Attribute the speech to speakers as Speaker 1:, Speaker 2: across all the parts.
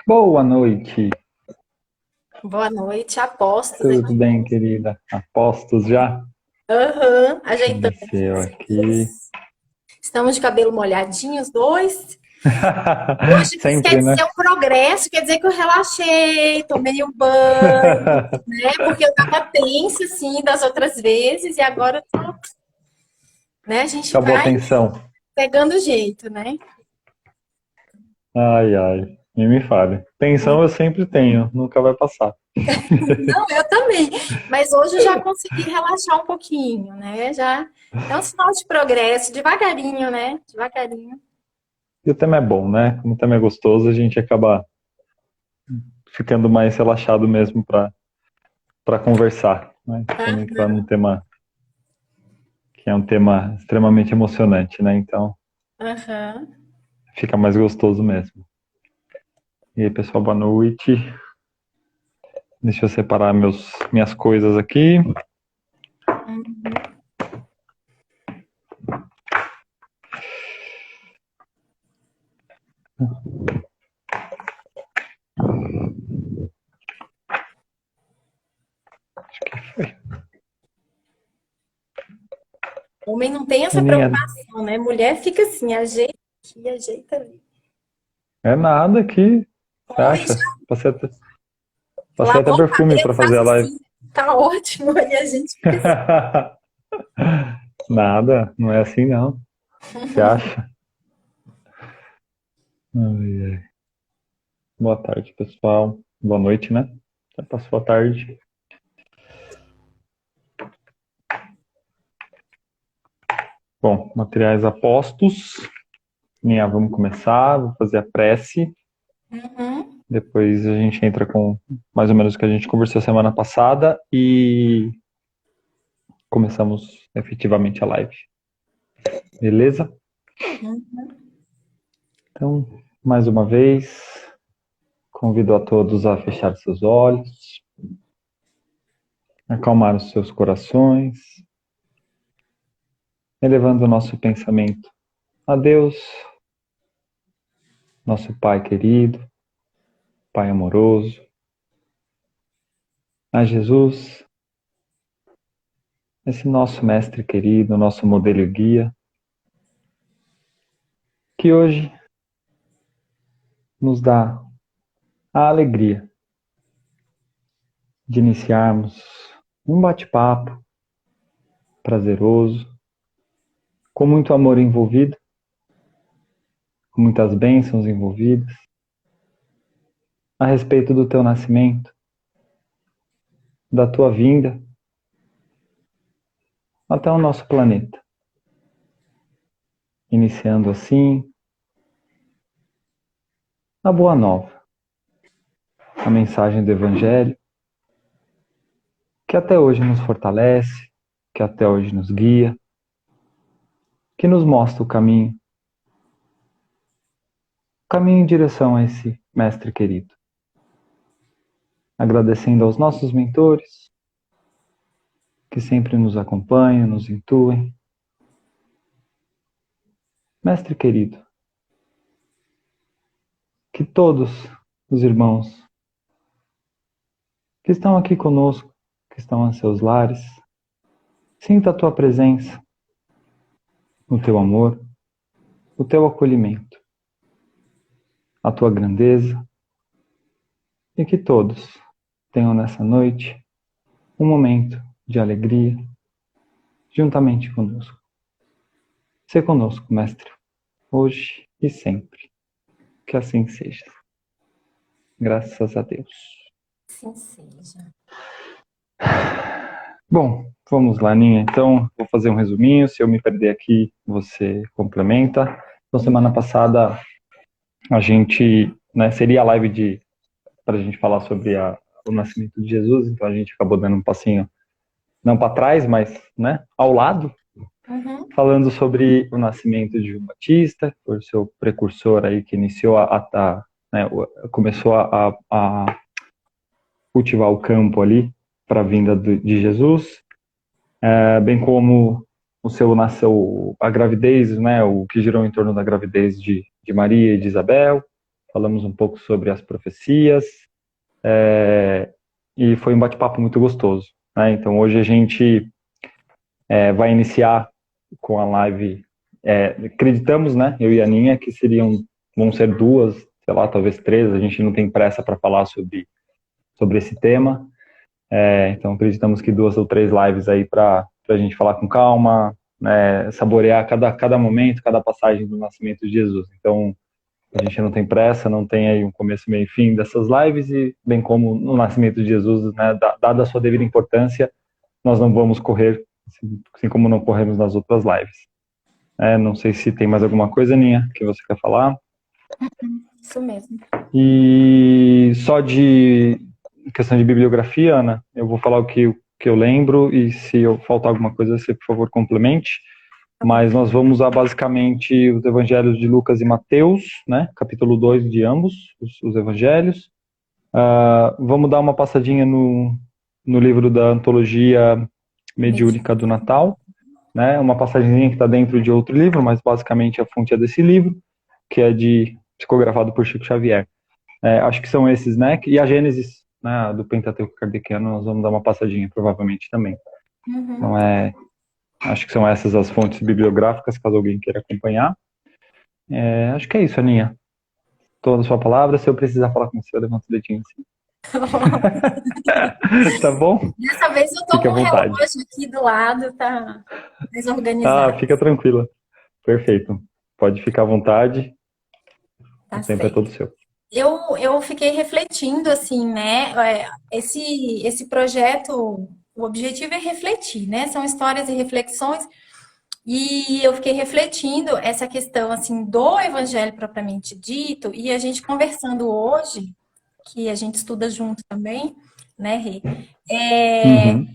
Speaker 1: Boa noite.
Speaker 2: Boa noite, apostos
Speaker 1: Tudo
Speaker 2: aqui.
Speaker 1: bem, querida? Apostos já?
Speaker 2: Aham,
Speaker 1: Deixa eu
Speaker 2: ajeitando
Speaker 1: descer eu
Speaker 2: as
Speaker 1: aqui.
Speaker 2: coisas. Estamos de cabelo molhadinho, os dois. Hoje isso quer
Speaker 1: Sempre,
Speaker 2: dizer
Speaker 1: né?
Speaker 2: um progresso, quer dizer que eu relaxei, tomei um banho, né? Porque eu tava tensa, assim, das outras vezes, e agora, né, a gente
Speaker 1: Acabou a
Speaker 2: vai
Speaker 1: tensão.
Speaker 2: pegando o jeito, né?
Speaker 1: Ai, ai. Nem me fale. Tensão eu sempre tenho, nunca vai passar.
Speaker 2: Não, eu também. Mas hoje eu já consegui relaxar um pouquinho, né? Já é um sinal de progresso, devagarinho, né? Devagarinho.
Speaker 1: E o tema é bom, né? Como o tema é gostoso, a gente acaba ficando mais relaxado mesmo para conversar, né? Vamos entrar num tema que é um tema extremamente emocionante, né? Então
Speaker 2: Aham.
Speaker 1: fica mais gostoso mesmo. E aí, pessoal, boa noite. Deixa eu separar minhas coisas aqui.
Speaker 2: Uhum. Homem não tem essa
Speaker 1: Aninha,
Speaker 2: preocupação, né? Mulher fica assim, ajeita aqui, ajeita ali.
Speaker 1: é nada aqui. Você
Speaker 2: Homem já
Speaker 1: acha? Passei até
Speaker 2: lavou o
Speaker 1: perfume
Speaker 2: cabelo,
Speaker 1: pra fazer
Speaker 2: faz
Speaker 1: a live.
Speaker 2: assim, tá ótimo. E a gente fica assim.
Speaker 1: Nada, não é assim não. Você acha? Ai, ai. Boa tarde, pessoal. Boa noite, né? Já passou a tarde. Bom, materiais apostos. Vamos começar. Vou fazer a prece.
Speaker 2: Uhum.
Speaker 1: Depois a gente entra com mais ou menos o que a gente conversou semana passada e começamos efetivamente a live. Beleza?
Speaker 2: Uhum.
Speaker 1: Então, mais uma vez, convido a todos a fechar seus olhos, acalmar os seus corações, elevando o nosso pensamento a Deus, nosso Pai querido, Pai amoroso, a Jesus, esse nosso Mestre querido, nosso modelo e guia, que hoje nos dá a alegria de iniciarmos um bate-papo prazeroso, com muito amor envolvido, com muitas bênçãos envolvidas, a respeito do teu nascimento, da tua vinda até o nosso planeta. Iniciando assim a boa nova, a mensagem do Evangelho, que até hoje nos fortalece, que até hoje nos guia, que nos mostra o caminho em direção a esse Mestre querido. Agradecendo aos nossos mentores, que sempre nos acompanham, nos intuem. Mestre querido, que todos os irmãos que estão aqui conosco, que estão em seus lares, sinta a tua presença, o teu amor, o teu acolhimento, a tua grandeza, e que todos tenham nessa noite um momento de alegria juntamente conosco. Se conosco, Mestre, hoje e sempre. Que assim seja. Graças a Deus.
Speaker 2: Assim seja.
Speaker 1: Bom, vamos lá, Ninha. Então, vou fazer um resuminho. Se eu me perder aqui, você complementa. Então, semana passada, a gente, né, seria a live para a gente falar sobre o nascimento de Jesus. Então, a gente acabou dando um passinho, não para trás, mas, né, ao lado,
Speaker 2: Uhum.
Speaker 1: falando sobre o nascimento de João Batista, que foi o seu precursor aí que iniciou né, começou a cultivar o campo ali para a vinda de Jesus, bem como o seu nasceu a gravidez, né, o que girou em torno da gravidez de Maria e de Isabel, falamos um pouco sobre as profecias, e foi um bate-papo muito gostoso, né? Então hoje a gente vai iniciar com a live, acreditamos, né, eu e a Aninha, que vão ser 2, sei lá, talvez 3, a gente não tem pressa para falar sobre esse tema, então acreditamos que 2 ou 3 lives aí para a gente falar com calma, né, saborear cada momento, cada passagem do nascimento de Jesus. Então a gente não tem pressa, não tem aí um começo, meio e fim dessas lives, e bem como no nascimento de Jesus, né, dada a sua devida importância, nós não vamos correr, assim como não corremos nas outras lives. Não sei se tem mais alguma coisa, Aninha, que você quer falar.
Speaker 2: Isso mesmo.
Speaker 1: E só de questão de bibliografia, Ana, eu vou falar o que eu lembro, e se eu faltar alguma coisa, você, por favor, complemente. Mas nós vamos usar basicamente os evangelhos de Lucas e Mateus, né? Capítulo 2 de ambos, os evangelhos. Vamos dar uma passadinha no livro da Antologia Mediúnica do Natal, né? Uma passagemzinha que está dentro de outro livro, mas basicamente a fonte é desse livro, que é psicografado por Chico Xavier. Acho que são esses, né? E a Gênesis, né, do Pentateuco Kardeciano, nós vamos dar uma passadinha, provavelmente, também.
Speaker 2: Uhum.
Speaker 1: Então, acho que são essas as fontes bibliográficas, caso alguém queira acompanhar. Acho que é isso, Aninha. Toda a sua palavra. Se eu precisar falar com você, eu levanto o dedinho assim. Tá bom?
Speaker 2: Dessa vez eu tô
Speaker 1: Fique
Speaker 2: com
Speaker 1: à
Speaker 2: o
Speaker 1: vontade.
Speaker 2: relógio aqui do lado, tá desorganizado.
Speaker 1: Fica tranquila. Perfeito. Pode ficar à vontade.
Speaker 2: Tá
Speaker 1: O tempo é
Speaker 2: certo.
Speaker 1: todo seu.
Speaker 2: Eu fiquei refletindo, assim, né? Esse projeto, o objetivo é refletir, né? São histórias e reflexões. E eu fiquei refletindo essa questão, assim, do evangelho propriamente dito, e a gente conversando hoje, que a gente estuda junto também, né, Rê?
Speaker 1: Uhum.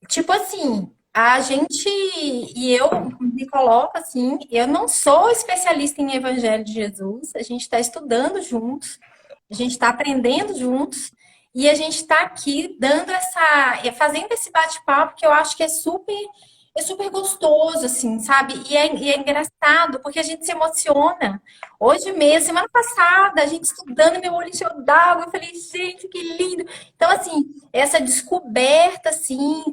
Speaker 2: Tipo assim, a gente, e eu me coloco assim, eu não sou especialista em Evangelho de Jesus, a gente está estudando juntos, a gente está aprendendo juntos, e a gente está aqui fazendo esse bate-papo que eu acho que é super gostoso, assim, sabe? E é engraçado, porque a gente se emociona. Hoje mesmo, semana passada, a gente estudando, meu olho encheu d'água, eu falei, gente, que lindo! Então, assim, essa descoberta, assim,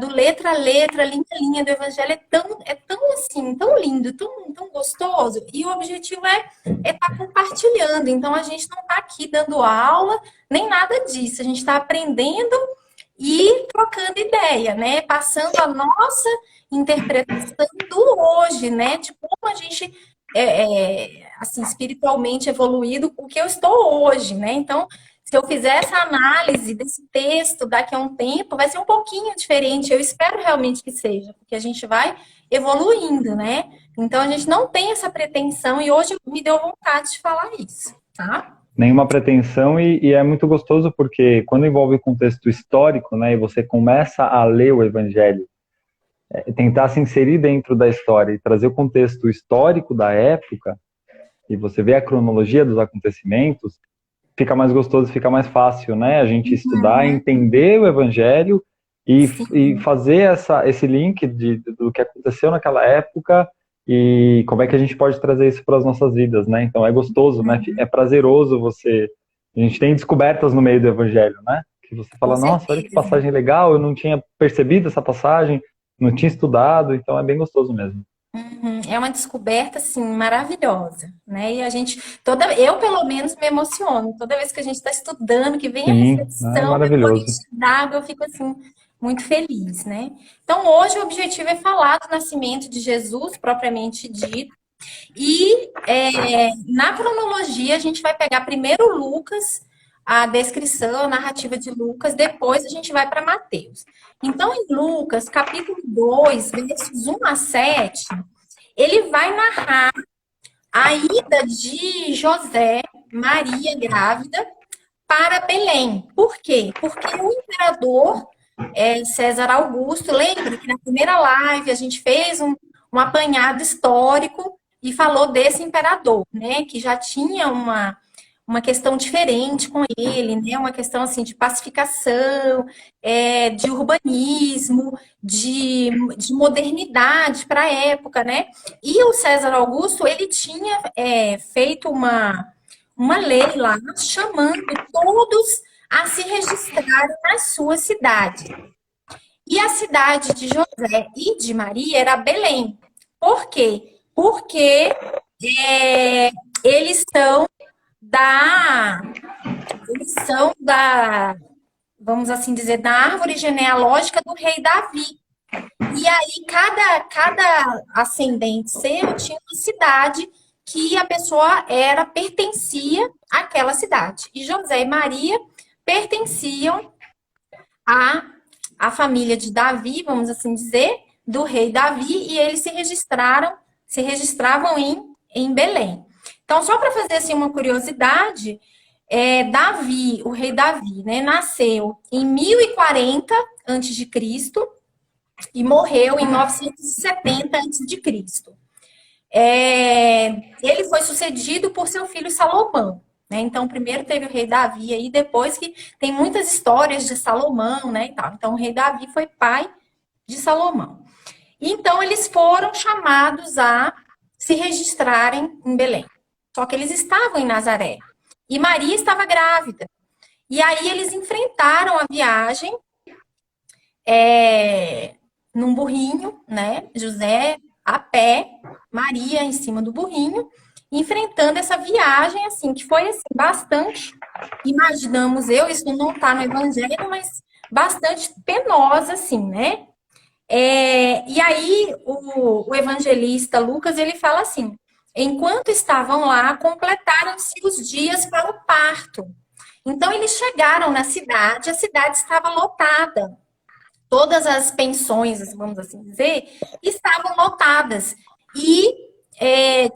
Speaker 2: do letra a letra, linha a linha do evangelho é tão assim, tão lindo, tão gostoso. E o objetivo é estar compartilhando. Então a gente não está aqui dando aula, nem nada disso. A gente está aprendendo e trocando ideia, né? Passando a nossa interpretação do hoje, né? De como a gente assim, espiritualmente evoluído, o que eu estou hoje, né? Então, se eu fizer essa análise desse texto daqui a um tempo, vai ser um pouquinho diferente. Eu espero realmente que seja, porque a gente vai evoluindo, né? Então a gente não tem essa pretensão e hoje me deu vontade de falar isso, tá?
Speaker 1: Nenhuma pretensão, e é muito gostoso porque quando envolve contexto histórico, né, e você começa a ler o Evangelho, tentar se inserir dentro da história e trazer o contexto histórico da época, e você vê a cronologia dos acontecimentos, fica mais gostoso, fica mais fácil, né? A gente estudar, entender o Evangelho e fazer esse link do que aconteceu naquela época e como é que a gente pode trazer isso para as nossas vidas, né? Então é gostoso, né? É prazeroso a gente tem descobertas no meio do Evangelho, né? Que você fala, nossa, olha que passagem legal, eu não tinha percebido essa passagem, não tinha estudado, então é bem gostoso mesmo.
Speaker 2: É uma descoberta, assim, maravilhosa, né? E eu pelo menos me emociono. Toda vez que a gente está estudando, que vem a
Speaker 1: Sim, é
Speaker 2: reflexão, meu olho
Speaker 1: maravilhoso.
Speaker 2: enche d'água, eu fico, assim, muito feliz, né? Então, hoje o objetivo é falar do nascimento de Jesus, propriamente dito. E na cronologia, a gente vai pegar primeiro Lucas, a descrição, a narrativa de Lucas, depois a gente vai para Mateus. Então, em Lucas, capítulo 2, versos 1 a 7, ele vai narrar a ida de José, Maria grávida, para Belém. Por quê? Porque o imperador César Augusto, lembra que na primeira live a gente fez um apanhado histórico e falou desse imperador, né? Que já tinha uma questão diferente com ele, né? Uma questão assim de pacificação, de urbanismo, de modernidade para a época, né? E o César Augusto ele tinha feito uma lei lá chamando todos a se registrarem na sua cidade. E a cidade de José e de Maria era Belém. Por quê? Porque eles são da, eles são da, vamos assim dizer, da árvore genealógica do rei Davi. E aí, cada ascendente seu tinha uma cidade que a pessoa pertencia àquela cidade. E José e Maria pertenciam à família de Davi, vamos assim dizer, do rei Davi, e eles se registravam em Belém. Então, só para fazer assim uma curiosidade, Davi, o rei Davi, né, nasceu em 1040 a.C. e morreu em 970 a.C. Ele foi sucedido por seu filho Salomão. Né? Então, primeiro teve o rei Davi, aí depois que tem muitas histórias de Salomão, né, e tal. Então, o rei Davi foi pai de Salomão. Então, eles foram chamados a se registrarem em Belém. Só que eles estavam em Nazaré. E Maria estava grávida. E aí eles enfrentaram a viagem num burrinho, né? José a pé, Maria em cima do burrinho, enfrentando essa viagem, assim, que foi assim, bastante, imaginamos isso não está no Evangelho, mas bastante penosa, assim, né? E aí o evangelista Lucas, ele fala assim, enquanto estavam lá, completaram-se os dias para o parto. Então, eles chegaram na cidade, a cidade estava lotada. Todas as pensões, vamos assim dizer, estavam lotadas. E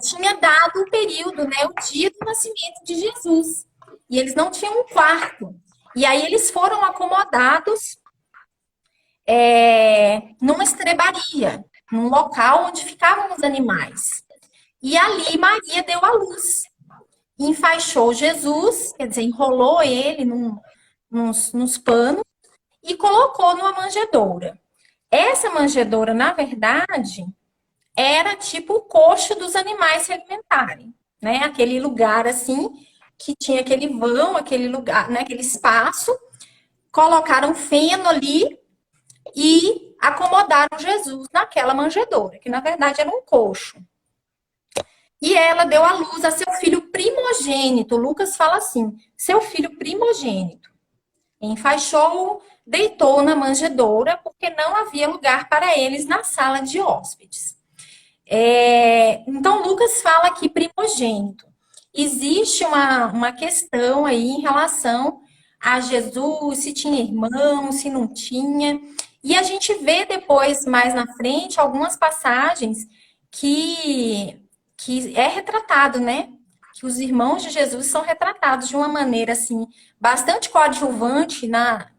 Speaker 2: tinha dado o período, né, o dia do nascimento de Jesus. E eles não tinham um quarto. E aí eles foram acomodados numa estrebaria, num local onde ficavam os animais. E ali Maria deu à luz. Enfaixou Jesus, quer dizer, enrolou ele nos panos e colocou numa manjedoura. Essa manjedoura, na verdade, era tipo o coxo dos animais se alimentarem, né? Aquele lugar assim que tinha aquele vão, aquele lugar, né? Aquele espaço, colocaram feno ali e acomodaram Jesus naquela manjedoura, que na verdade era um coxo. E ela deu à luz a seu filho primogênito. Lucas fala assim: seu filho primogênito. Enfaixou-o, deitou na manjedoura, porque não havia lugar para eles na sala de hóspedes. Então, Lucas fala aqui primogênito. Existe uma questão aí em relação a Jesus, se tinha irmão, se não tinha. E a gente vê depois, mais na frente, algumas passagens que é retratado, né? Que os irmãos de Jesus são retratados de uma maneira, assim, bastante coadjuvante na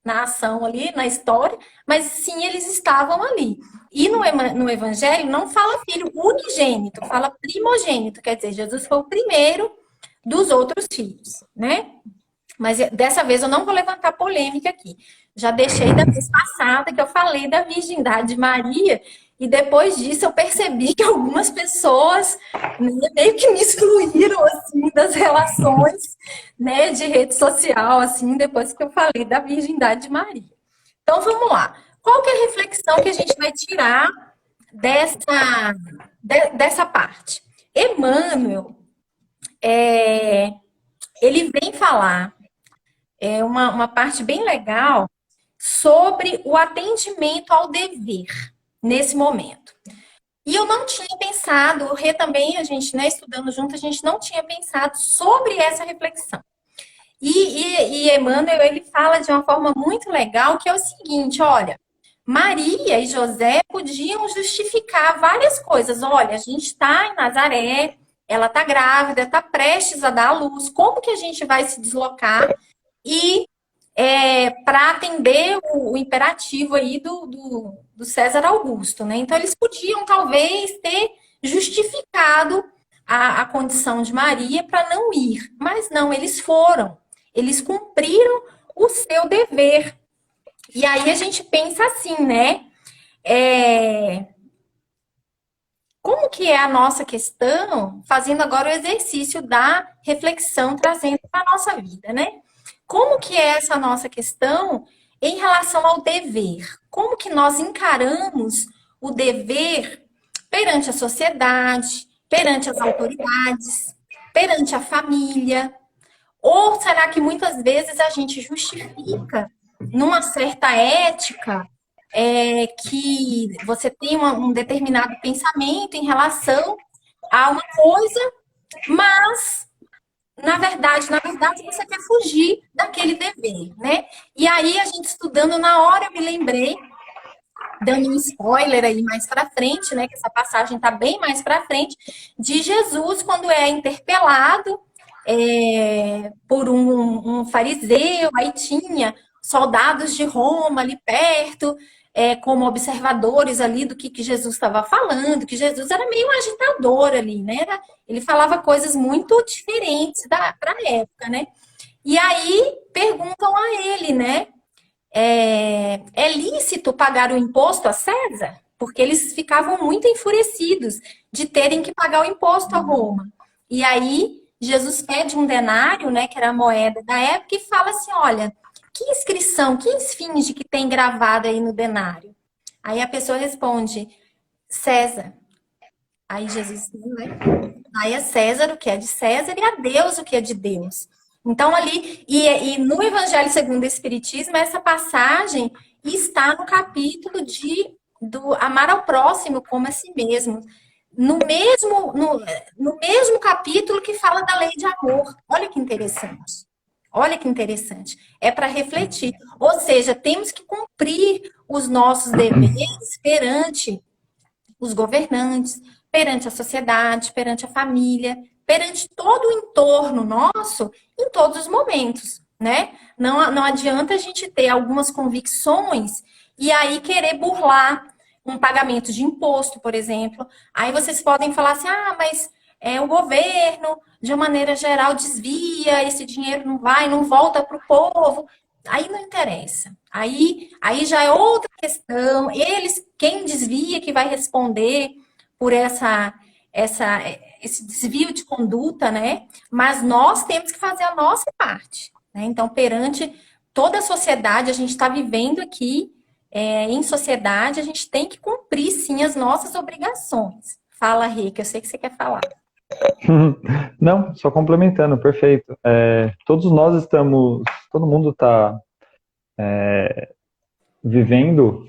Speaker 2: ação ali, na história, mas sim, eles estavam ali. E no Evangelho não fala filho unigênito, fala primogênito, quer dizer, Jesus foi o primeiro dos outros filhos, né? Mas dessa vez eu não vou levantar polêmica aqui. Já deixei da vez passada que eu falei da virgindade de Maria, e depois disso eu percebi que algumas pessoas, né, meio que me excluíram assim das relações, né, de rede social, assim, depois que eu falei da virgindade de Maria. Então vamos lá. Qual que é a reflexão que a gente vai tirar dessa parte? Emmanuel, ele vem falar uma parte bem legal sobre o atendimento ao dever nesse momento. E eu não tinha pensado, o Rê também, a gente, né, estudando junto, a gente não tinha pensado sobre essa reflexão. E Emmanuel, ele fala de uma forma muito legal, que é o seguinte, olha, Maria e José podiam justificar várias coisas. Olha, a gente está em Nazaré, ela está grávida, está prestes a dar à luz, como que a gente vai se deslocar? E para atender o imperativo aí do César Augusto, né? Então, eles podiam, talvez, ter justificado a condição de Maria para não ir, mas não, eles foram. Eles cumpriram o seu dever. E aí a gente pensa assim, né? como que é a nossa questão, fazendo agora o exercício da reflexão, trazendo para a nossa vida, né? Como que é essa nossa questão em relação ao dever? Como que nós encaramos o dever perante a sociedade, perante as autoridades, perante a família? Ou será que muitas vezes a gente justifica numa certa ética que você tem um determinado pensamento em relação a uma coisa, mas na verdade, você quer fugir daquele dever, né? E aí, a gente estudando na hora, eu me lembrei, dando um spoiler aí mais para frente, né? Que essa passagem está bem mais para frente, de Jesus, quando é interpelado por um fariseu, aí tinha soldados de Roma ali perto, como observadores ali do que Jesus estava falando, que Jesus era meio um agitador ali, né? Ele falava coisas muito diferentes para a época, né? E aí perguntam a ele, né? É lícito pagar o imposto a César? Porque eles ficavam muito enfurecidos de terem que pagar o imposto a Roma. E aí Jesus pede um denário, né, que era a moeda da época, e fala assim: olha, que inscrição, que esfinge que tem gravada aí no denário? Aí a pessoa responde: César. Aí Jesus, né? Aí é César o que é de César e a Deus o que é de Deus. Então, ali, e no Evangelho segundo o Espiritismo, essa passagem está no capítulo do amar ao próximo como a si mesmo. No mesmo capítulo que fala da lei de amor. Olha que interessante. Olha que interessante. É para refletir. Ou seja, temos que cumprir os nossos deveres perante os governantes, perante a sociedade, perante a família, perante todo o entorno nosso, em todos os momentos, né? Não adianta a gente ter algumas convicções e aí querer burlar um pagamento de imposto, por exemplo. Aí vocês podem falar assim: ah, mas o governo, de uma maneira geral, desvia, esse dinheiro não vai, não volta para o povo. Aí não interessa. Aí já é outra questão. Quem desvia, que vai responder por esse desvio de conduta, né? Mas nós temos que fazer a nossa parte, né? Então, perante toda a sociedade, a gente está vivendo aqui em sociedade, a gente tem que cumprir, sim, as nossas obrigações. Fala, Rick, eu sei que você quer falar.
Speaker 1: Não, só complementando, perfeito. Todos nós estamos, todo mundo está vivendo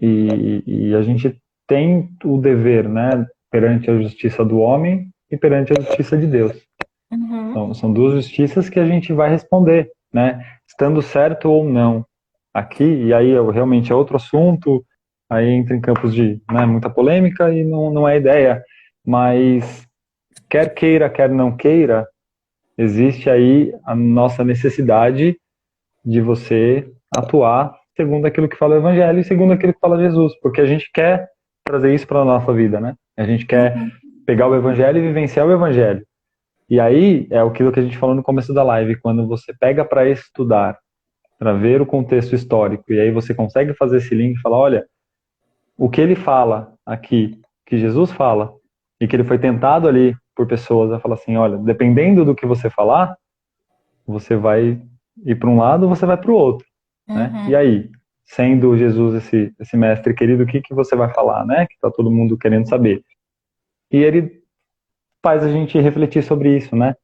Speaker 1: e a gente tem o dever, né, perante a justiça do homem e perante a justiça de Deus.
Speaker 2: Uhum.
Speaker 1: Então, são duas justiças que a gente vai responder, né, estando certo ou não. Aqui, e aí realmente é outro assunto, aí entra em campos de, né, muita polêmica e não é ideia, mas quer queira, quer não queira, existe aí a nossa necessidade de você atuar segundo aquilo que fala o Evangelho e segundo aquilo que fala Jesus, porque a gente quer trazer isso para a nossa vida, né? A gente quer pegar o Evangelho e vivenciar o Evangelho. E aí é aquilo que a gente falou no começo da live, quando você pega para estudar, para ver o contexto histórico, e aí você consegue fazer esse link e falar: olha, o que ele fala aqui, que Jesus fala, e que ele foi tentado ali por pessoas a falar assim: olha, dependendo do que você falar, você vai ir para um lado, você vai para o outro, né? E aí, sendo Jesus esse mestre querido, o que você vai falar, né? Que tá todo mundo querendo saber. E ele faz a gente refletir sobre isso, né?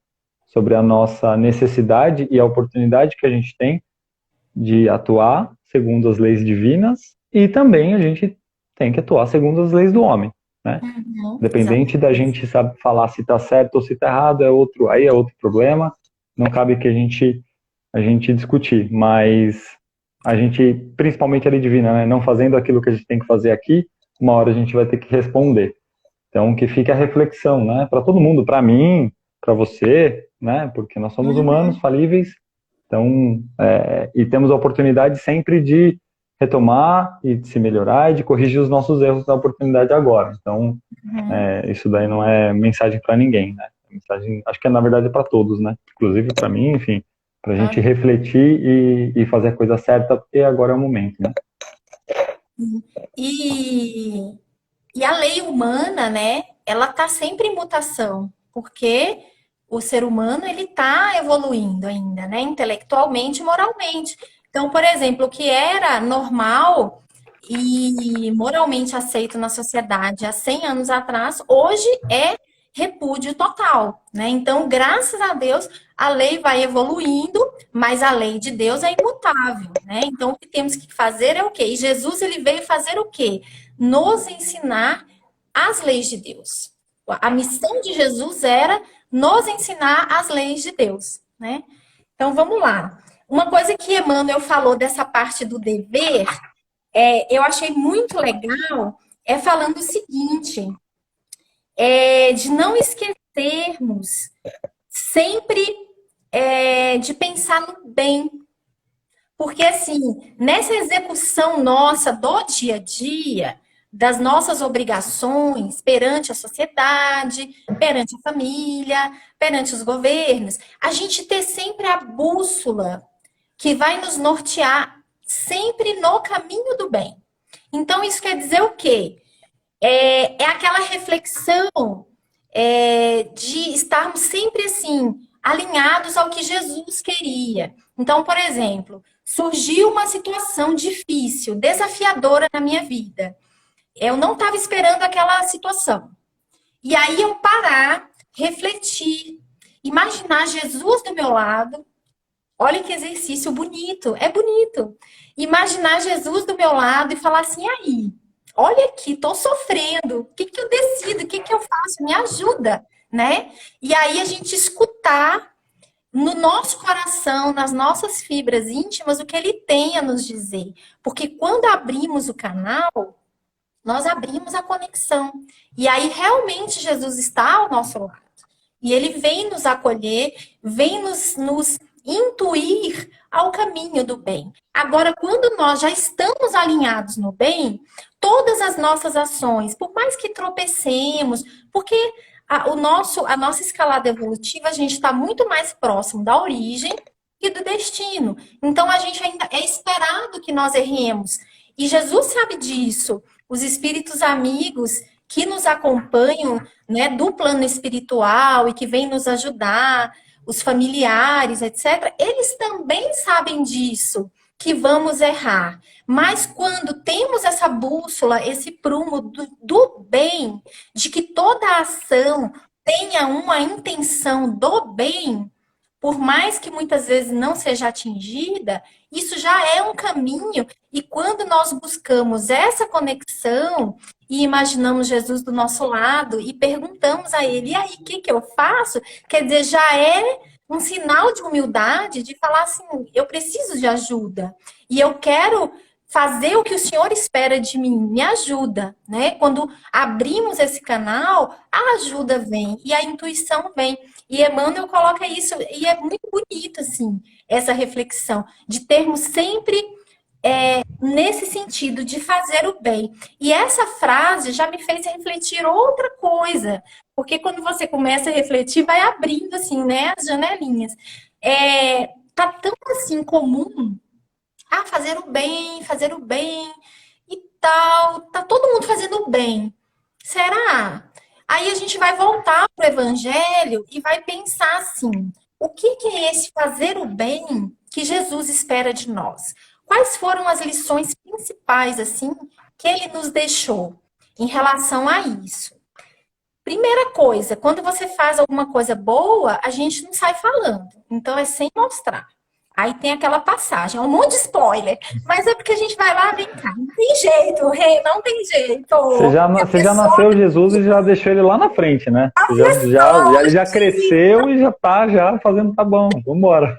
Speaker 1: Sobre a nossa necessidade e a oportunidade que a gente tem de atuar segundo as leis divinas e também a gente tem que atuar segundo as leis do homem, né? Dependente da gente saber falar se está certo ou se está errado, aí é outro problema. Não cabe que a gente discutir, mas a gente, principalmente a lei divina, né? Não fazendo aquilo que a gente tem que fazer aqui, uma hora a gente vai ter que responder. Então, que fique a reflexão, né? Para todo mundo, para mim, para você, né? Porque nós somos humanos, falíveis. Então, e temos a oportunidade sempre de retomar e de se melhorar e de corrigir os nossos erros da oportunidade agora. Então, isso daí não é mensagem para ninguém, né? Mensagem, acho que na verdade é para todos, né? Inclusive para mim, enfim, para a gente refletir e fazer a coisa certa, porque agora é o momento, né?
Speaker 2: E E a lei humana, né, ela está sempre em mutação, porque o ser humano ele está evoluindo ainda, né, intelectualmente e moralmente. Então, por exemplo, o que era normal e moralmente aceito na sociedade há 100 anos atrás, hoje é repúdio total, né? Então, graças a Deus, a lei vai evoluindo, mas a lei de Deus é imutável, né? Então, o que temos que fazer é o quê? E Jesus, ele veio fazer o quê? Nos ensinar as leis de Deus. A missão de Jesus era nos ensinar as leis de Deus, né? Então, vamos lá. Uma coisa que Emmanuel falou dessa parte do dever, eu achei muito legal, é falando o seguinte, de não esquecermos sempre de pensar no bem. Porque, assim, nessa execução nossa do dia a dia, das nossas obrigações perante a sociedade, perante a família, perante os governos, a gente ter sempre a bússola que vai nos nortear sempre no caminho do bem. Então, isso quer dizer o quê? É aquela reflexão de estarmos sempre assim, alinhados ao que Jesus queria. Então, por exemplo, surgiu uma situação difícil, desafiadora na minha vida. Eu não estava esperando aquela situação. E aí eu parar, refletir, imaginar Jesus do meu lado. Olha que exercício bonito, é bonito. Imaginar Jesus do meu lado e falar assim, aí, olha aqui, tô sofrendo, o que que eu decido, o que que eu faço? Me ajuda, né? E aí a gente escutar no nosso coração, nas nossas fibras íntimas, o que ele tem a nos dizer. Porque quando abrimos o canal, nós abrimos a conexão. E aí realmente Jesus está ao nosso lado. E ele vem nos acolher, vem nos intuir ao caminho do bem. Agora, quando nós já estamos alinhados no bem, todas as nossas ações, por mais que tropecemos, porque a nossa escalada evolutiva, a gente está muito mais próximo da origem que do destino. Então, a gente ainda é esperado que nós erremos. E Jesus sabe disso. Os espíritos amigos que nos acompanham, né, do plano espiritual e que vêm nos ajudar, os familiares, etc., eles também sabem disso, que vamos errar. Mas quando temos essa bússola, esse prumo do bem, de que toda ação tenha uma intenção do bem, por mais que muitas vezes não seja atingida, isso já é um caminho. E quando nós buscamos essa conexão e imaginamos Jesus do nosso lado e perguntamos a ele, e aí, o que que eu faço? Quer dizer, já é um sinal de humildade de falar assim, eu preciso de ajuda e eu quero fazer o que o Senhor espera de mim, me ajuda, né? Quando abrimos esse canal, a ajuda vem e a intuição vem. E Emmanuel coloca isso, e é muito bonito, assim, essa reflexão, de termos sempre nesse sentido de fazer o bem. E essa frase já me fez refletir outra coisa, porque quando você começa a refletir, vai abrindo, assim, né, as janelinhas. Tá tão, assim, comum, fazer o bem e tal, tá todo mundo fazendo o bem. Será? Aí a gente vai voltar para o Evangelho e vai pensar assim: o que que é esse fazer o bem que Jesus espera de nós? Quais foram as lições principais assim que ele nos deixou em relação a isso? Primeira coisa, quando você faz alguma coisa boa, a gente não sai falando. Então é sem mostrar. Aí tem aquela passagem, é um monte de spoiler, mas é porque a gente vai lá, vem cá, não tem jeito, rei, não tem jeito.
Speaker 1: Você já nasceu Jesus e já deixou ele lá na frente, né? Ele já cresceu e já tá já fazendo, tá bom, vambora.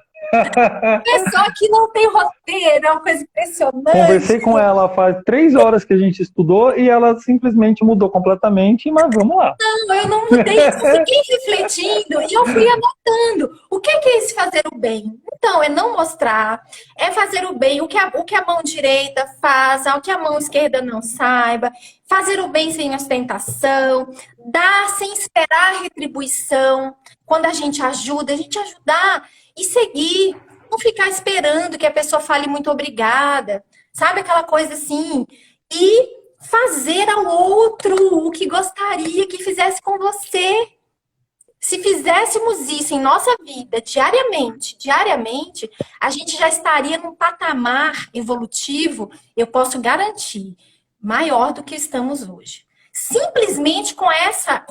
Speaker 2: Pessoa que não tem roteiro, é uma coisa impressionante.
Speaker 1: Conversei com ela faz 3 horas que a gente estudou e ela simplesmente mudou completamente, mas vamos lá.
Speaker 2: Não, eu não mudei, eu fiquei refletindo e eu fui anotando. O que é esse fazer o bem? Então, é não mostrar, é fazer o bem, o que a mão direita faz, o que a mão esquerda não saiba, fazer o bem sem ostentação, dar sem esperar retribuição. Quando a gente ajuda, a gente ajudar e seguir, não ficar esperando que a pessoa fale muito obrigada, sabe aquela coisa assim? E fazer ao outro o que gostaria que fizesse com você. Se fizéssemos isso em nossa vida diariamente, a gente já estaria num patamar evolutivo, eu posso garantir, maior do que estamos hoje. Simplesmente com essa,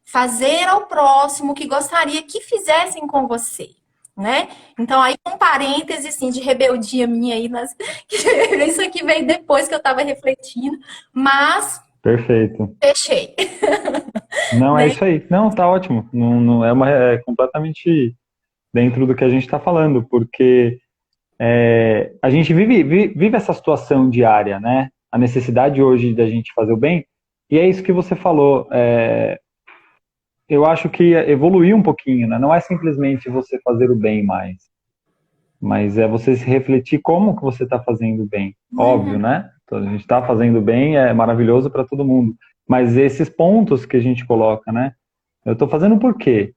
Speaker 2: fazer ao próximo o que gostaria que fizessem com você, né? Então, aí um parêntese, assim, de rebeldia minha aí, isso aqui veio depois que eu estava refletindo, mas
Speaker 1: Perfeito.
Speaker 2: fechei.
Speaker 1: Não, é
Speaker 2: Né?
Speaker 1: isso aí. Não, tá ótimo. Não, não é completamente dentro do que a gente está falando, porque a gente vive essa situação diária, né? A necessidade hoje da gente fazer o bem, e é isso que você falou. Eu acho que evoluir um pouquinho, né? Não é simplesmente você fazer o bem mais, mas é você se refletir como que você está fazendo o bem. Óbvio, né? Então, a gente está fazendo bem, é maravilhoso para todo mundo. Mas esses pontos que a gente coloca, né? Eu estou fazendo por quê?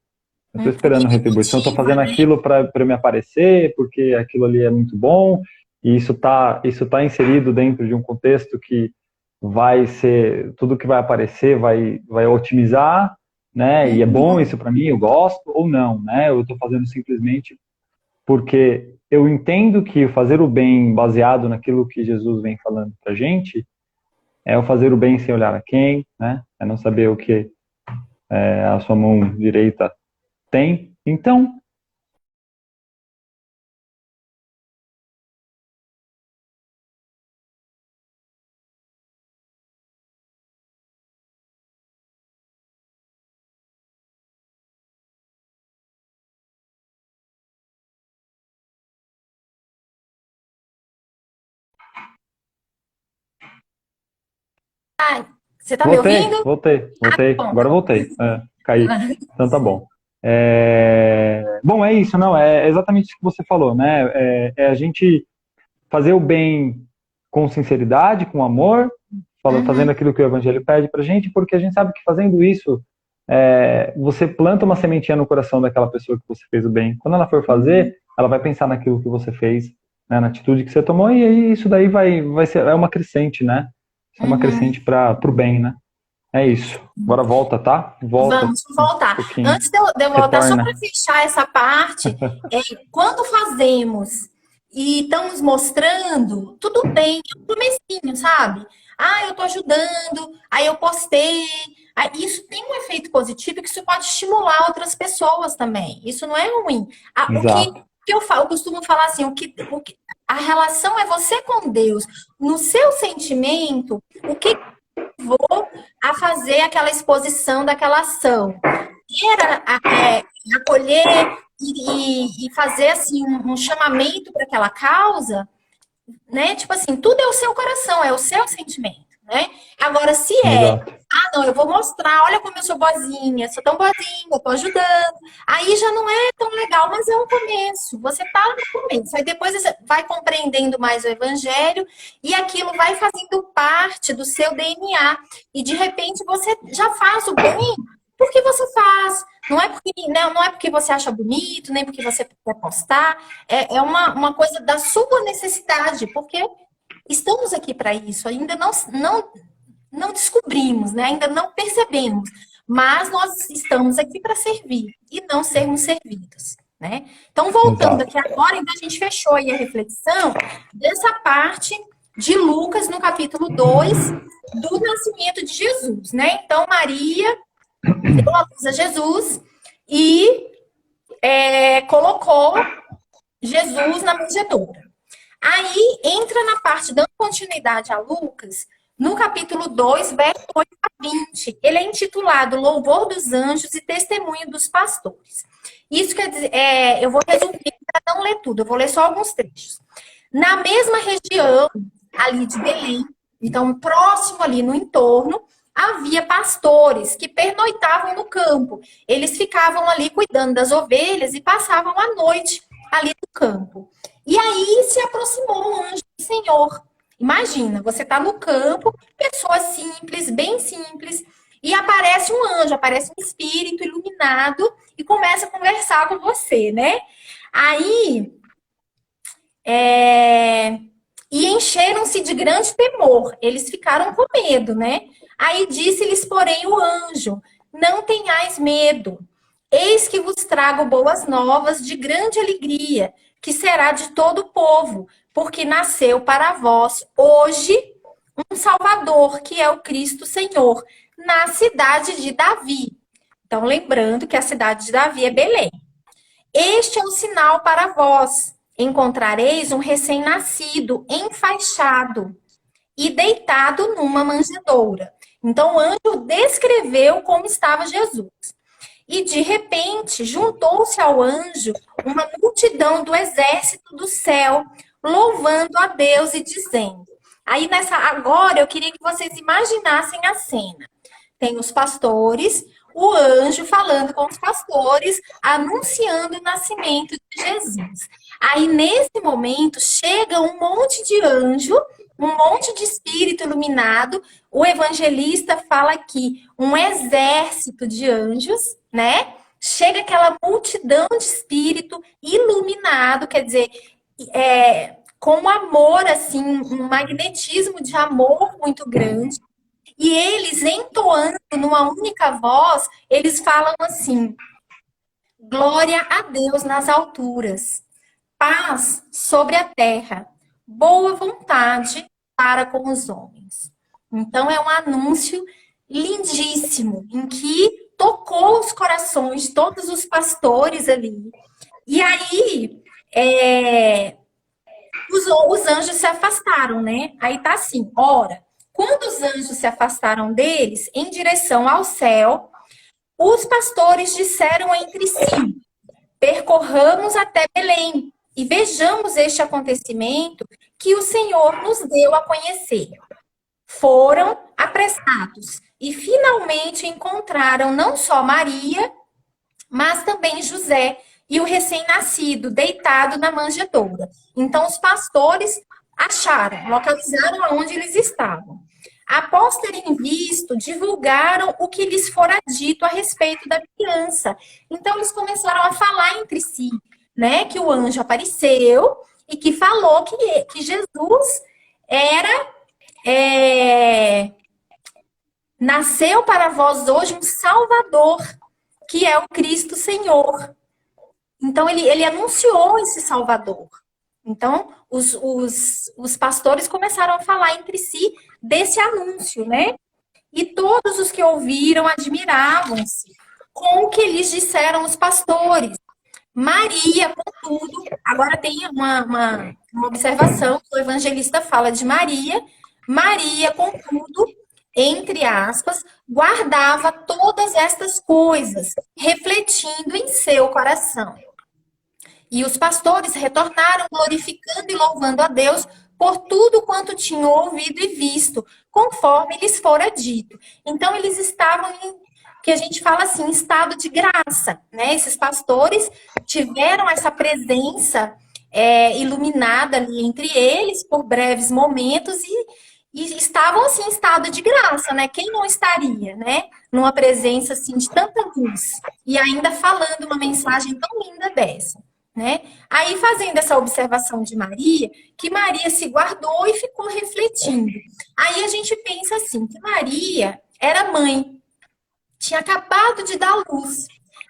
Speaker 1: Eu estou
Speaker 2: E
Speaker 1: esperando retribuição, estou
Speaker 2: motiva,
Speaker 1: fazendo
Speaker 2: né?
Speaker 1: aquilo para me aparecer, porque aquilo ali é muito bom, e isso tá inserido dentro de um contexto que vai ser, tudo que vai aparecer vai otimizar, né? E é bom isso para mim, eu gosto, ou não, né? Eu estou fazendo simplesmente porque eu entendo que fazer o bem baseado naquilo que Jesus vem falando para gente é o fazer o bem sem olhar a quem, né? É não saber o que a sua mão direita tem. Então,
Speaker 2: Ai, você tá me
Speaker 1: voltei,
Speaker 2: ouvindo?
Speaker 1: voltei, voltei.
Speaker 2: Bom,
Speaker 1: Agora voltei. Caí. Então tá bom. Bom, é isso, não, é exatamente isso que você falou, né? É a gente fazer o bem com sinceridade, com amor, fazendo aquilo que o Evangelho pede pra gente, porque a gente sabe que fazendo isso, você planta uma sementinha no coração daquela pessoa que você fez o bem. Quando ela for fazer, ela vai pensar naquilo que você fez, né, na atitude que você tomou, e aí isso daí vai ser uma crescente, né? Isso é uma
Speaker 2: uhum.
Speaker 1: crescente pro bem, né? É isso. Agora volta, tá? Volta
Speaker 2: Vamos
Speaker 1: um
Speaker 2: voltar.
Speaker 1: pouquinho.
Speaker 2: Antes de eu voltar, só para
Speaker 1: Retorna.
Speaker 2: fechar essa parte, é, quando fazemos e estamos mostrando, tudo bem, é um comecinho, sabe? Ah, eu tô ajudando, aí eu postei. Isso tem um efeito positivo que isso pode estimular outras pessoas também. Isso não é ruim. O
Speaker 1: Exato.
Speaker 2: que eu falo, eu costumo falar assim, a relação é você com Deus. No seu sentimento, o que vou a fazer aquela exposição daquela ação. Era acolher e fazer assim um chamamento para aquela causa, né? Tipo assim, tudo é o seu coração, é o seu sentimento, né? Agora, se
Speaker 1: Exato.
Speaker 2: não, eu vou mostrar, olha como eu sou boazinha, sou tão boazinha, eu tô ajudando. Aí já não é tão legal, mas é um começo. Você tá no começo. Aí depois você vai compreendendo mais o evangelho e aquilo vai fazendo parte do seu DNA. E de repente você já faz o bem porque você faz. Não é porque você acha bonito, nem porque você quer postar. É uma coisa da sua necessidade, porque estamos aqui para isso. Ainda não descobrimos, né? Ainda não percebemos. Mas nós estamos aqui para servir e não sermos servidos, né? Então, voltando
Speaker 1: Exato.
Speaker 2: aqui agora, então a gente fechou aí a reflexão dessa parte de Lucas no capítulo 2 do nascimento de Jesus, né? Então, Maria deu a luz a Jesus e colocou Jesus na manjedoura. Aí entra na parte dando continuidade a Lucas, no capítulo 2, verso 8 a 20. Ele é intitulado Louvor dos Anjos e Testemunho dos Pastores. Isso quer dizer, eu vou resumir para não ler tudo, eu vou ler só alguns trechos. Na mesma região ali de Belém, então próximo ali no entorno, havia pastores que pernoitavam no campo. Eles ficavam ali cuidando das ovelhas e passavam a noite ali no campo. E aí se aproximou um anjo do Senhor. Imagina, você está no campo, pessoa simples, bem simples, e aparece um anjo, aparece um espírito iluminado e começa a conversar com você, né? Aí, e encheram-se de grande temor. Eles ficaram com medo, né? Aí disse-lhes, porém, o anjo: não tenhais medo. Eis que vos trago boas novas de grande alegria, que será de todo o povo, porque nasceu para vós hoje um Salvador, que é o Cristo Senhor, na cidade de Davi. Então, lembrando que a cidade de Davi é Belém. Este é o sinal para vós. Encontrareis um recém-nascido enfaixado e deitado numa manjedoura. Então, o anjo descreveu como estava Jesus. E, de repente, juntou-se ao anjo uma multidão do exército do céu, louvando a Deus e dizendo. Agora, eu queria que vocês imaginassem a cena. Tem os pastores, o anjo falando com os pastores, anunciando o nascimento de Jesus. Aí, nesse momento, chega um monte de anjo, um monte de espírito iluminado. O evangelista fala aqui, um exército de anjos, né? Chega aquela multidão de espírito iluminado, quer dizer, com amor, assim, um magnetismo de amor muito grande. E eles, entoando numa única voz, eles falam assim: glória a Deus nas alturas, paz sobre a terra, boa vontade para com os homens. Então, é um anúncio lindíssimo, em que tocou os corações de todos os pastores ali. E aí, os anjos se afastaram, né? Aí tá assim, ora, quando os anjos se afastaram deles, em direção ao céu, os pastores disseram entre si: percorramos até Belém e vejamos este acontecimento que o Senhor nos deu a conhecer. Foram apressados e finalmente encontraram não só Maria, mas também José e o recém-nascido deitado na manjedoura. Então, os pastores acharam, localizaram aonde eles estavam. Após terem visto, divulgaram o que lhes fora dito a respeito da criança. Então, eles começaram a falar entre si, né? Que o anjo apareceu e que falou que Jesus nasceu para vós hoje um Salvador, que é o Cristo Senhor. Então, ele anunciou esse Salvador. Então, os pastores começaram a falar entre si desse anúncio, né? E todos os que ouviram admiravam-se com o que lhes disseram os pastores. Maria, contudo, agora tem uma observação que o evangelista fala de Maria. Maria, contudo, entre aspas, guardava todas estas coisas, refletindo em seu coração. E os pastores retornaram glorificando e louvando a Deus por tudo quanto tinham ouvido e visto, conforme lhes fora dito. Então, eles estavam que a gente fala assim, em estado de graça, né? Esses pastores tiveram essa presença iluminada ali entre eles por breves momentos e estavam assim em estado de graça, né? Quem não estaria, né? Numa presença assim de tanta luz e ainda falando uma mensagem tão linda dessa. Né? Aí, fazendo essa observação de Maria, que Maria se guardou e ficou refletindo. Aí a gente pensa assim, que Maria era mãe, tinha acabado de dar luz.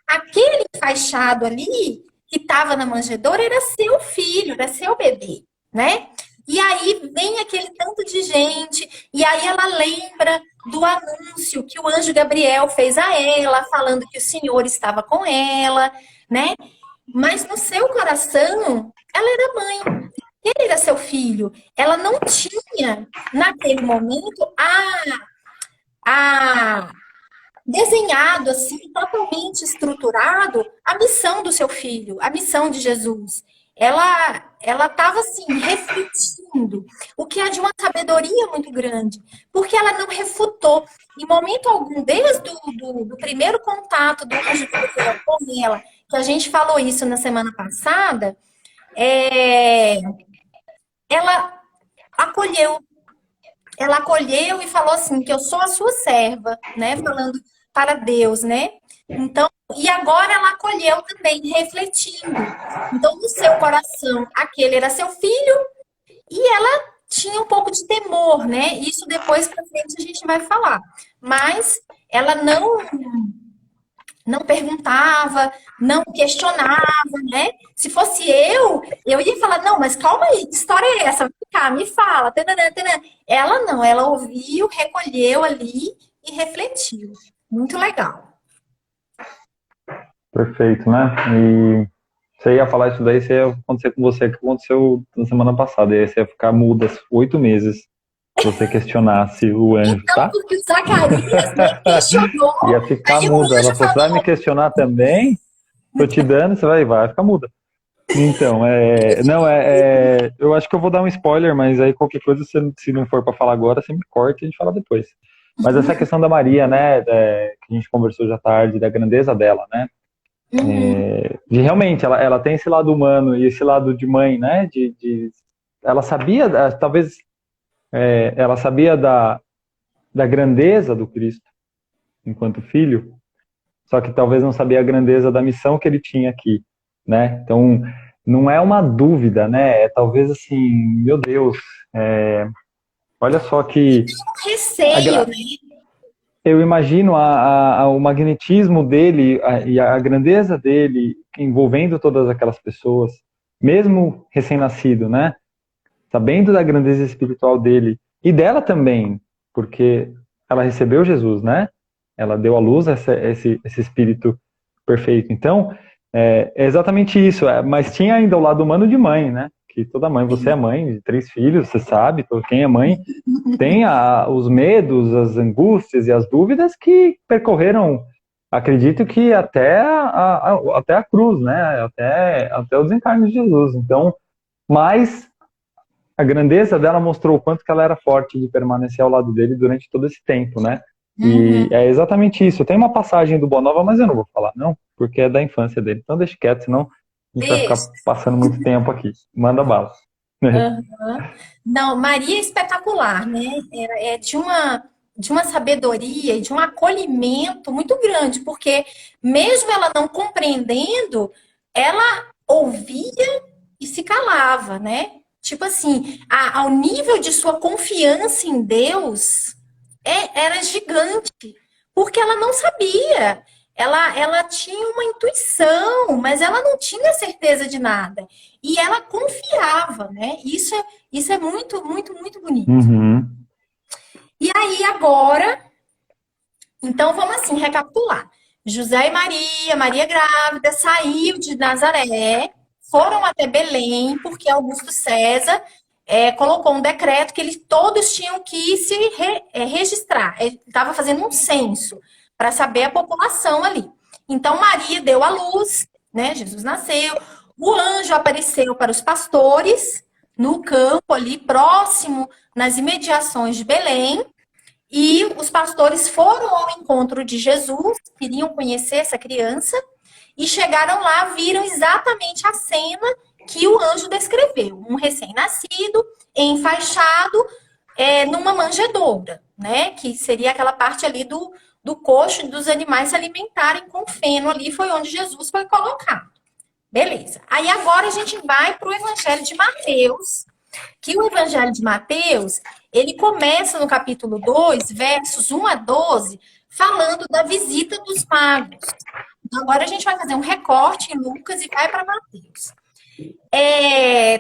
Speaker 2: Aquele enfaixado ali, que estava na manjedoura, era seu filho, era seu bebê, né? E aí vem aquele tanto de gente, e aí ela lembra do anúncio que o anjo Gabriel fez a ela, falando que o Senhor estava com ela, né? Mas no seu coração, ela era mãe. Ele era seu filho. Ela não tinha, naquele momento, desenhado, assim, totalmente estruturado a missão do seu filho, a missão de Jesus. Ela estava, assim, refletindo, o que é de uma sabedoria muito grande, porque ela não refutou, em momento algum, desde do primeiro contato do anjo Gabriel com ela, que a gente falou isso na semana passada, ela acolheu. Ela acolheu e falou assim, que eu sou a sua serva, né? Falando para Deus, né? Então, e agora ela acolheu também, refletindo. Então, no seu coração, aquele era seu filho, E ela tinha um pouco de temor, né? Isso depois para frente a gente vai falar. Mas ela não perguntava, não questionava, né? Se fosse eu ia falar, não, mas calma aí, que história é essa? Vem cá, me fala. Tanana, tanana. Ela não, ela ouviu, recolheu ali e refletiu. Muito legal.
Speaker 1: Perfeito, né? E você ia falar isso daí, você ia acontecer com você, que aconteceu na semana passada. E aí você ia ficar muda 8 meses se você questionasse o anjo,
Speaker 2: Então,
Speaker 1: tá?
Speaker 2: porque o Zacarias nem questionou,
Speaker 1: Ia ficar
Speaker 2: aí o
Speaker 1: muda. Ela
Speaker 2: anjo
Speaker 1: falou, você vai me
Speaker 2: falou,
Speaker 1: questionar também? Tô te dando, você vai ficar muda. Então, não, eu acho que eu vou dar um spoiler, mas aí qualquer coisa, se não for para falar agora, você me corta e a gente fala depois. Mas essa questão da Maria, né, que a gente conversou já tarde, da grandeza dela, né,
Speaker 2: uhum,
Speaker 1: de realmente, ela tem esse lado humano e esse lado de mãe, né, ela sabia, talvez, ela sabia da grandeza do Cristo enquanto filho, só que talvez não sabia a grandeza da missão que ele tinha aqui, né? Então, não é uma dúvida, né? É talvez assim, meu Deus, olha só que a
Speaker 2: receio,
Speaker 1: gra-
Speaker 2: né?
Speaker 1: eu imagino o magnetismo dele e a grandeza dele envolvendo todas aquelas pessoas, mesmo recém-nascido, né? Sabendo da grandeza espiritual dele e dela também, porque ela recebeu Jesus, né? Ela deu à luz esse espírito perfeito. Então, é exatamente isso. Mas tinha ainda o lado humano de mãe, né? Que toda mãe, você é mãe de 3 filhos, você sabe, quem é mãe tem os medos, as angústias e as dúvidas que percorreram, acredito que até a cruz, né? Até o desencarne de Jesus. Então, mas a grandeza dela mostrou o quanto que ela era forte de permanecer ao lado dele durante todo esse tempo, né? E
Speaker 2: Uhum.
Speaker 1: é exatamente isso. Tem uma passagem do Bonova, mas eu não vou falar, não, porque é da infância dele. Então deixa quieto, senão a gente vai ficar
Speaker 2: Deixa.
Speaker 1: passando muito tempo aqui. Manda bala.
Speaker 2: Aham. Não, Maria é espetacular, né? É de uma sabedoria e de um acolhimento muito grande, porque mesmo ela não compreendendo, ela ouvia e se calava, né? Tipo assim, ao nível de sua confiança em Deus era gigante, porque ela não sabia. Ela tinha uma intuição, mas ela não tinha certeza de nada. E ela confiava, né? Isso é muito, muito, muito bonito.
Speaker 1: Uhum.
Speaker 2: E aí, agora, então vamos assim recapitular. José e Maria, Maria grávida, saiu de Nazaré, foram até Belém, porque Augusto César colocou um decreto que eles todos tinham que se registrar. Ele estava fazendo um censo para saber a população ali. Então Maria deu à luz, né? Jesus nasceu. O anjo apareceu para os pastores no campo ali próximo, nas imediações de Belém. E os pastores foram ao encontro de Jesus, queriam conhecer essa criança, e chegaram lá, viram exatamente a cena que o anjo descreveu: um recém-nascido, enfaixado, numa manjedoura, né? Que seria aquela parte ali do coxo dos animais se alimentarem com feno ali, foi onde Jesus foi colocado. Beleza. Aí agora a gente vai para o Evangelho de Mateus, que o Evangelho de Mateus, ele começa no capítulo 2, versos 1 a 12, falando da visita dos magos. Então, agora a gente vai fazer um recorte em Lucas e vai para Mateus.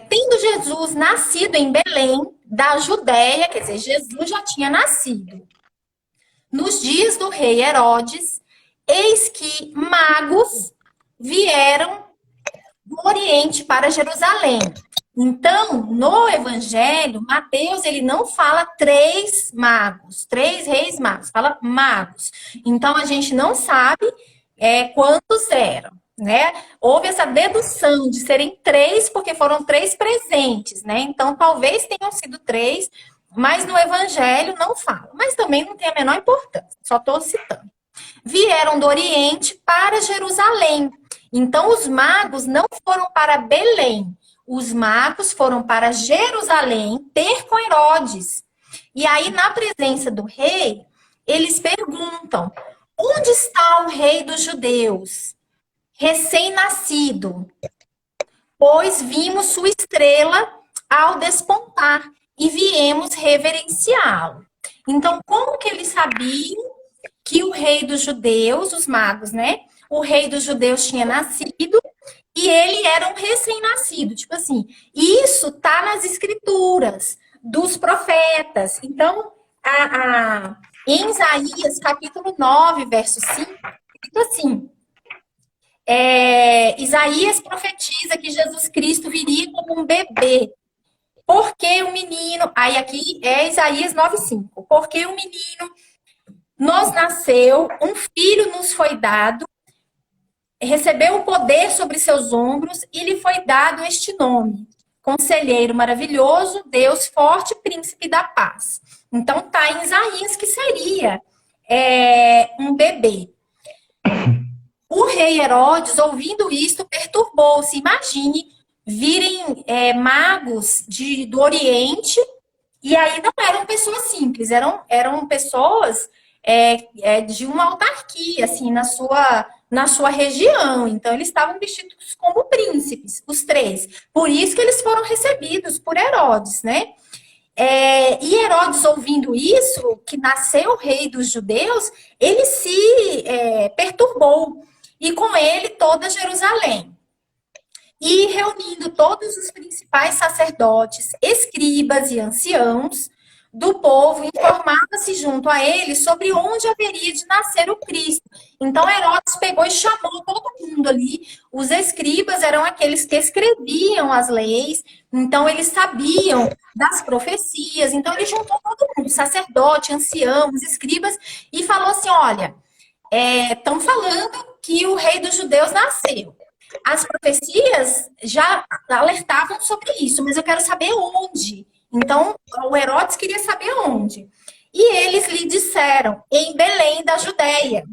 Speaker 2: Tendo Jesus nascido em Belém, da Judéia, quer dizer, Jesus já tinha nascido. Nos dias do rei Herodes, eis que magos vieram do Oriente para Jerusalém. Então, no Evangelho, Mateus ele não fala três magos, três reis magos, fala magos. Então a gente não sabe quantos eram, né? Houve essa dedução de serem três porque foram três presentes, né? Então talvez tenham sido três, mas no Evangelho não fala. Mas também não tem a menor importância, só estou citando. Vieram do Oriente para Jerusalém. Então, os magos não foram para Belém. Os magos foram para Jerusalém ter com Herodes. E aí, na presença do rei, eles perguntam: onde está o rei dos judeus? Recém-nascido. Pois vimos sua estrela ao despontar e viemos reverenciá-lo. Então, como que eles sabiam que o rei dos judeus, os magos, né? O rei dos judeus tinha nascido e ele era um recém-nascido. Tipo assim, isso tá nas escrituras dos profetas. Então, em Isaías, capítulo 9, verso 5, escrito assim, Isaías profetiza que Jesus Cristo viria como um bebê. Porque o menino, aí aqui é Isaías 9:5. Porque o menino nos nasceu, um filho nos foi dado, recebeu o poder sobre seus ombros e lhe foi dado este nome: Conselheiro Maravilhoso, Deus Forte, Príncipe da Paz. Então tá em Isaías que seria um bebê. O rei Herodes, ouvindo isto, perturbou-se. Imagine virem magos do Oriente, e aí não eram pessoas simples, eram pessoas de uma autarquia, assim, na sua região. Então, eles estavam vestidos como príncipes, os três. Por isso que eles foram recebidos por Herodes, né? E Herodes, ouvindo isso, que nasceu o rei dos judeus, ele se perturbou, e com ele toda Jerusalém. E reunindo todos os principais sacerdotes, escribas e anciãos do povo, informava-se junto a ele sobre onde haveria de nascer o Cristo. Então Herodes pegou e chamou todo mundo ali. Os escribas eram aqueles que escreviam as leis, então eles sabiam das profecias. Então ele juntou todo mundo, sacerdote, ancião, os escribas, e falou assim: olha, estão falando que o rei dos judeus nasceu. As profecias já alertavam sobre isso, mas eu quero saber onde. Então, o Herodes queria saber onde. E eles lhe disseram: em Belém da Judéia,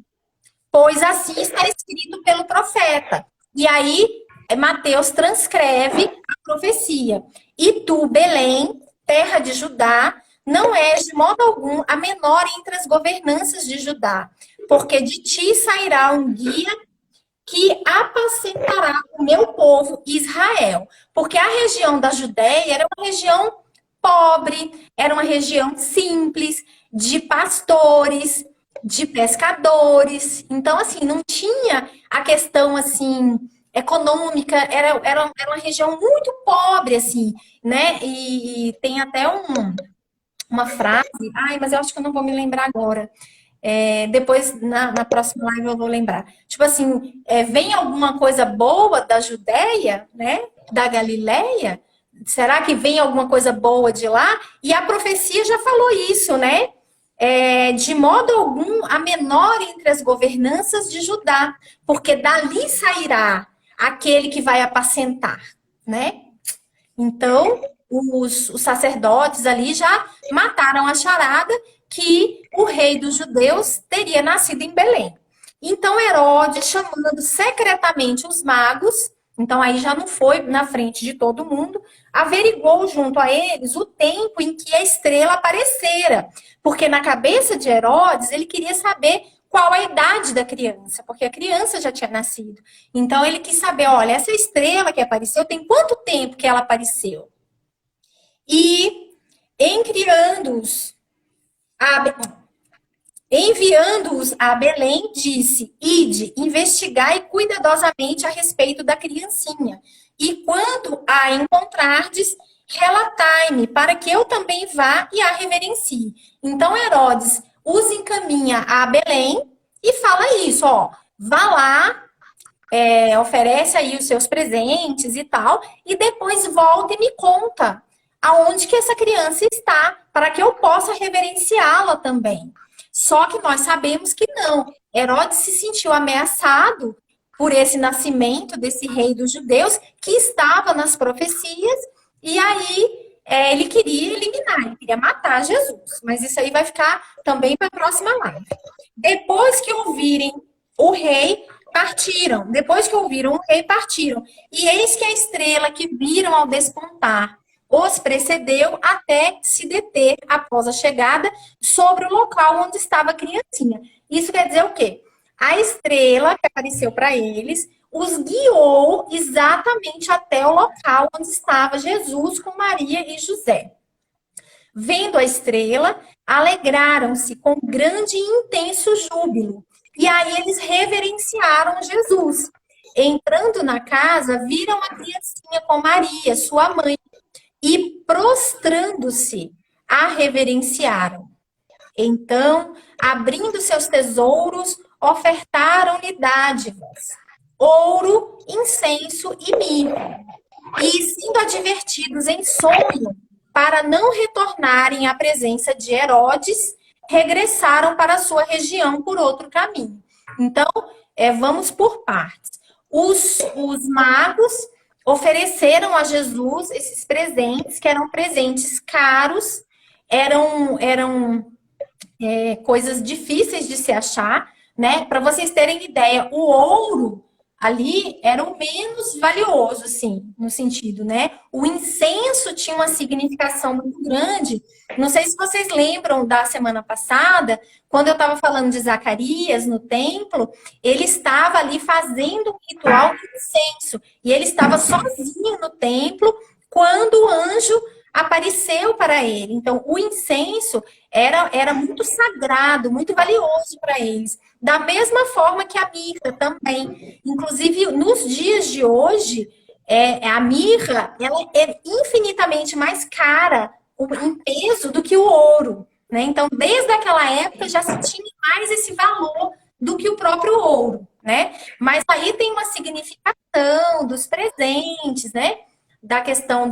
Speaker 2: pois assim está escrito pelo profeta. E aí, Mateus transcreve a profecia. E tu, Belém, terra de Judá, não és de modo algum a menor entre as governanças de Judá, porque de ti sairá um guia que apacentará o meu povo Israel. Porque a região da Judéia era uma região pobre, era uma região simples, de pastores, de pescadores. Então, assim, não tinha a questão, assim, econômica, era uma região muito pobre, assim, né? E tem até uma frase, mas eu acho que eu não vou me lembrar agora. Depois, na próxima live, eu vou lembrar. Tipo assim, vem alguma coisa boa da Judéia, né? Da Galileia? Será que vem alguma coisa boa de lá? E a profecia já falou isso, né? De modo algum, a menor entre as governanças de Judá, porque dali sairá aquele que vai apacentar, né? Então, os sacerdotes ali já mataram a charada que o rei dos judeus teria nascido em Belém. Então, Herodes, chamando secretamente os magos, então aí já não foi na frente de todo mundo, averiguou junto a eles o tempo em que a estrela aparecera. Porque na cabeça de Herodes, ele queria saber qual a idade da criança, porque a criança já tinha nascido. Então, ele quis saber, olha, essa estrela que apareceu, tem quanto tempo que ela apareceu? E enviando-os a Belém, disse: ide, investigai cuidadosamente a respeito da criancinha. E quando a encontrardes, relatai-me, para que eu também vá e a reverencie. Então Herodes os encaminha a Belém e fala isso, ó, vá lá, oferece aí os seus presentes e tal, e depois volta e me conta aonde que essa criança está, para que eu possa reverenciá-la também. Só que nós sabemos que não. Herodes se sentiu ameaçado por esse nascimento desse rei dos judeus, que estava nas profecias, e aí ele queria eliminar, ele queria matar Jesus. Mas isso aí vai ficar também para a próxima live. Depois que ouvirem o rei, partiram. Depois que ouviram o rei, partiram. E eis que a estrela que viram ao despontar os precedeu até se deter após a chegada sobre o local onde estava a criancinha. Isso quer dizer o quê? A estrela que apareceu para eles os guiou exatamente até o local onde estava Jesus com Maria e José. Vendo a estrela, alegraram-se com grande e intenso júbilo. E aí eles reverenciaram Jesus. Entrando na casa, viram a criancinha com Maria, sua mãe, e prostrando-se, a reverenciaram. Então, abrindo seus tesouros, ofertaram-lhe dádivas, ouro, incenso e mirra. E, sendo advertidos em sonho, para não retornarem à presença de Herodes, regressaram para a sua região por outro caminho. Então, vamos por partes. Os magos ofereceram a Jesus esses presentes, que eram presentes caros, eram coisas difíceis de se achar, né? Para vocês terem ideia, o ouro ali era o menos valioso, assim, no sentido, né? O incenso tinha uma significação muito grande. Não sei se vocês lembram da semana passada, quando eu estava falando de Zacarias no templo, ele estava ali fazendo um ritual de incenso, e ele estava sozinho no templo quando o anjo apareceu para ele. Então, o incenso era muito sagrado, muito valioso para eles. Da mesma forma que a mirra também. Inclusive, nos dias de hoje, a mirra ela é infinitamente mais cara em peso do que o ouro. Né? Então, desde aquela época, já se tinha mais esse valor do que o próprio ouro. Né? Mas aí tem uma significação dos presentes, né? Da questão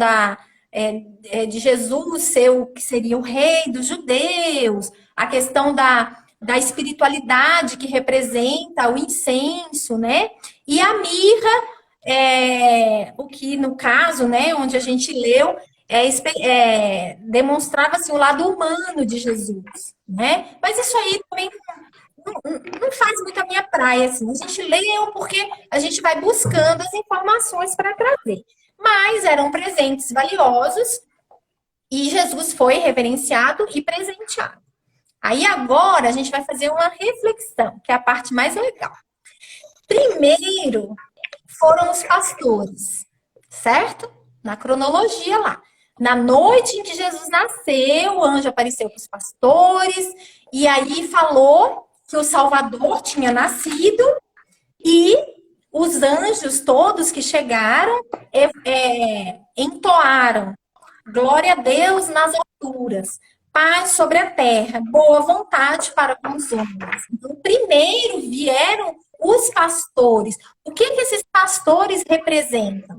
Speaker 2: de Jesus ser o que seria o rei dos judeus, a questão da espiritualidade que representa o incenso, né? E a mirra, o que no caso, né, onde a gente leu, demonstrava assim, o lado humano de Jesus, né? Mas isso aí também não faz muito a minha praia, assim. A gente leu porque a gente vai buscando as informações para trazer. Mas eram presentes valiosos e Jesus foi reverenciado e presenteado. Aí agora a gente vai fazer uma reflexão, que é a parte mais legal. Primeiro foram os pastores, certo? Na cronologia lá. Na noite em que Jesus nasceu, o anjo apareceu para os pastores e aí falou que o Salvador tinha nascido e os anjos todos que chegaram entoaram glória a Deus nas alturas, paz sobre a terra, boa vontade para com os homens. Então, primeiro vieram os pastores. O que esses pastores representam?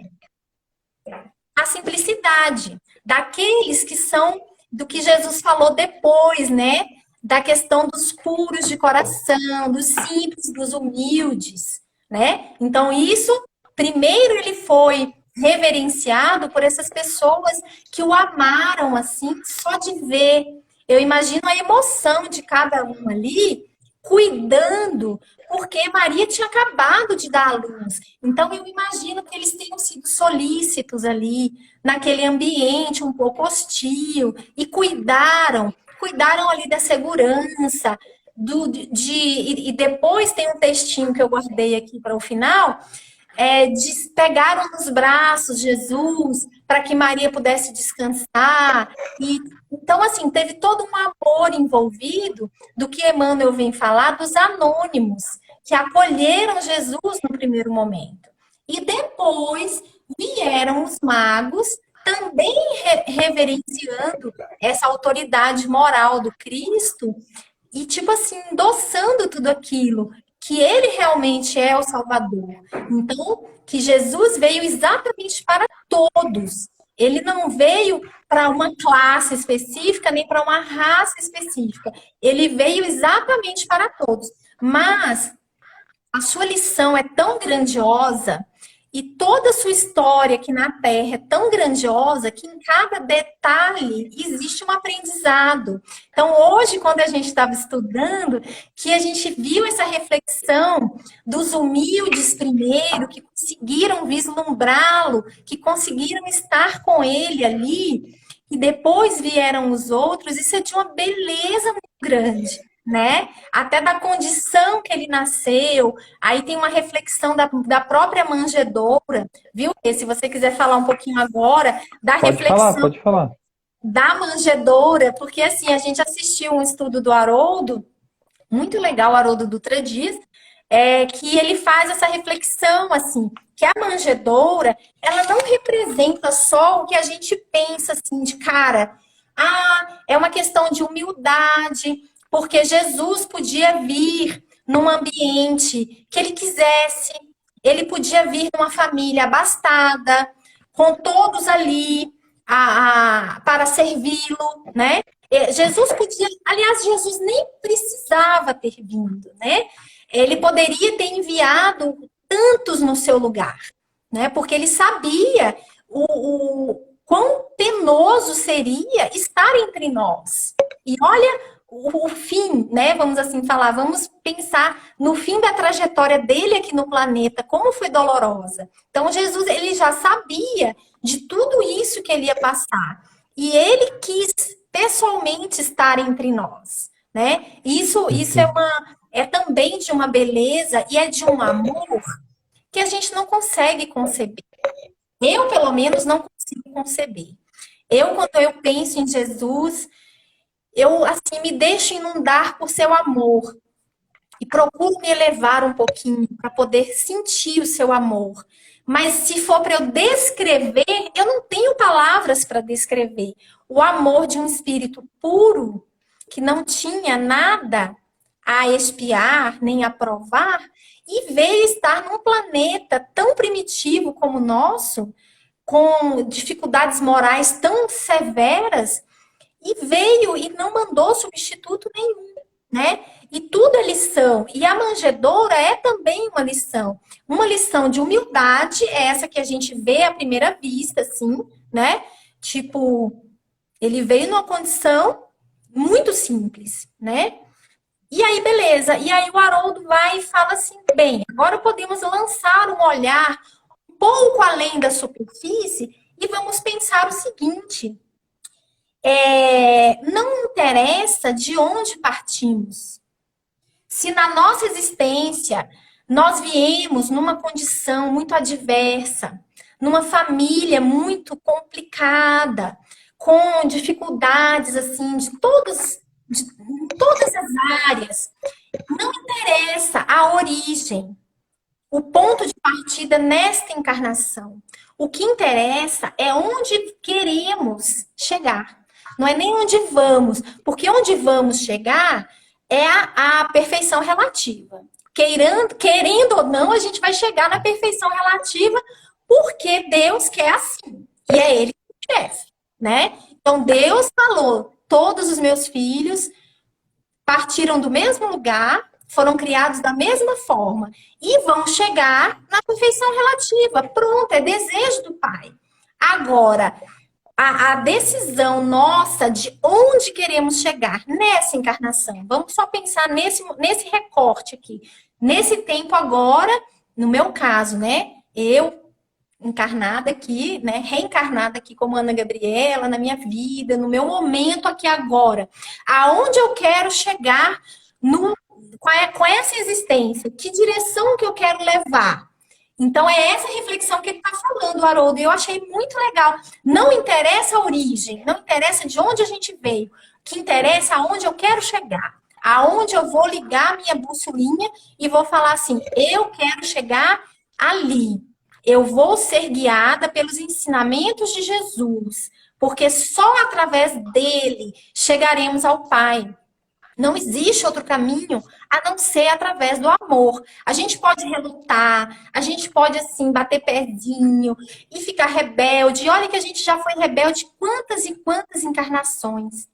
Speaker 2: A simplicidade daqueles que são do que Jesus falou depois, né? Da questão dos puros de coração, dos simples, dos humildes, né? Então, isso, primeiro ele foi reverenciado por essas pessoas que o amaram, assim, só de ver. Eu imagino a emoção de cada um ali, cuidando, porque Maria tinha acabado de dar à luz. Então, eu imagino que eles tenham sido solícitos ali, naquele ambiente um pouco hostil, e cuidaram ali da segurança, e depois tem um textinho que eu guardei aqui para o final, pegaram nos braços Jesus para que Maria pudesse descansar. E, então, assim, teve todo um amor envolvido do que Emmanuel vem falar dos anônimos, que acolheram Jesus no primeiro momento. E depois vieram os magos, também reverenciando essa autoridade moral do Cristo e, tipo assim, endossando tudo aquilo, que ele realmente é o Salvador. Então, que Jesus veio exatamente para todos. Ele não veio para uma classe específica, nem para uma raça específica. Ele veio exatamente para todos. Mas a sua lição é tão grandiosa e toda a sua história aqui na Terra é tão grandiosa que em cada detalhe existe um aprendizado. Então, hoje, quando a gente estava estudando, que a gente viu essa reflexão dos humildes primeiro, que conseguiram vislumbrá-lo, que conseguiram estar com ele ali, e depois vieram os outros, isso é de uma beleza muito grande. né? Até da condição que ele nasceu. Aí tem uma reflexão da própria manjedoura, viu? E se você quiser falar um pouquinho agora da
Speaker 1: Pode falar,
Speaker 2: reflexão
Speaker 1: pode falar.
Speaker 2: da manjedoura, porque assim, a gente assistiu um estudo do Haroldo, muito legal, o Haroldo Dutra Dias, que ele faz essa reflexão, assim, que a manjedoura, ela não representa só o que a gente pensa, assim, de cara, é uma questão de humildade, porque Jesus podia vir num ambiente que ele quisesse, ele podia vir numa família abastada, com todos ali para servi-lo, né? Jesus podia, aliás, Jesus nem precisava ter vindo, né? Ele poderia ter enviado tantos no seu lugar, né? Porque ele sabia o quão penoso seria estar entre nós. E olha o fim, né? Vamos assim falar, vamos pensar no fim da trajetória dele aqui no planeta, como foi dolorosa. Então, Jesus, ele já sabia de tudo isso que ele ia passar. E ele quis pessoalmente estar entre nós, né? Isso é também de uma beleza e é de um amor que a gente não consegue conceber. Eu, pelo menos, não consigo conceber. Quando eu penso em Jesus, eu, assim, me deixo inundar por seu amor e procuro me elevar um pouquinho para poder sentir o seu amor. Mas se for para eu descrever, eu não tenho palavras para descrever o amor de um espírito puro que não tinha nada a expiar nem a provar e veio estar num planeta tão primitivo como o nosso, com dificuldades morais tão severas, e veio e não mandou substituto nenhum, né? E tudo é lição. E a manjedoura é também uma lição. Uma lição de humildade, é essa que a gente vê à primeira vista, assim, né? Tipo, ele veio numa condição muito simples, né? E aí, beleza. E aí o Haroldo vai e fala assim, bem, agora podemos lançar um olhar um pouco além da superfície e vamos pensar o seguinte. Não interessa de onde partimos. Se na nossa existência nós viemos numa condição muito adversa, numa família muito complicada, com dificuldades assim de todas as áreas, não interessa a origem, o ponto de partida nesta encarnação. O que interessa é onde queremos chegar. Não é nem onde vamos, porque onde vamos chegar é a perfeição relativa. Querendo ou não, a gente vai chegar na perfeição relativa porque Deus quer assim. E é Ele que quer, né? Então Deus falou: todos os meus filhos partiram do mesmo lugar, foram criados da mesma forma e vão chegar na perfeição relativa. Pronto, é desejo do Pai. Agora, a decisão nossa de onde queremos chegar nessa encarnação. Vamos só pensar nesse recorte aqui. Nesse tempo agora, no meu caso, né? Eu encarnada aqui, né? Reencarnada aqui como Ana Gabriela, na minha vida, no meu momento aqui agora. Aonde eu quero chegar com essa existência? Que direção que eu quero levar? Então, é essa reflexão que ele está falando, Haroldo. Eu achei muito legal. Não interessa a origem, não interessa de onde a gente veio. O que interessa é aonde eu quero chegar. Aonde eu vou ligar minha bussolinha e vou falar assim, eu quero chegar ali. Eu vou ser guiada pelos ensinamentos de Jesus. Porque só através dele chegaremos ao Pai. Não existe outro caminho a não ser através do amor. A gente pode relutar, a gente pode, assim, bater pezinho e ficar rebelde. Olha que a gente já foi rebelde quantas e quantas encarnações.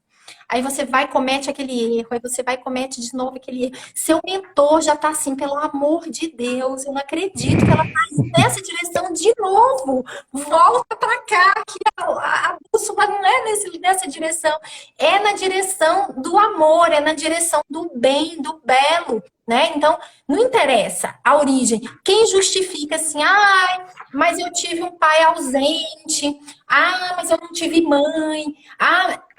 Speaker 2: Aí você vai e comete aquele erro, aí você vai e comete de novo aquele erro. Seu mentor já tá assim, pelo amor de Deus, eu não acredito que ela tá indo nessa direção de novo. Volta para cá, que a bússola não é nessa direção. É na direção do amor, é na direção do bem, do belo, né? Então, não interessa a origem. Quem justifica assim, mas eu tive um pai ausente, mas eu não tive mãe,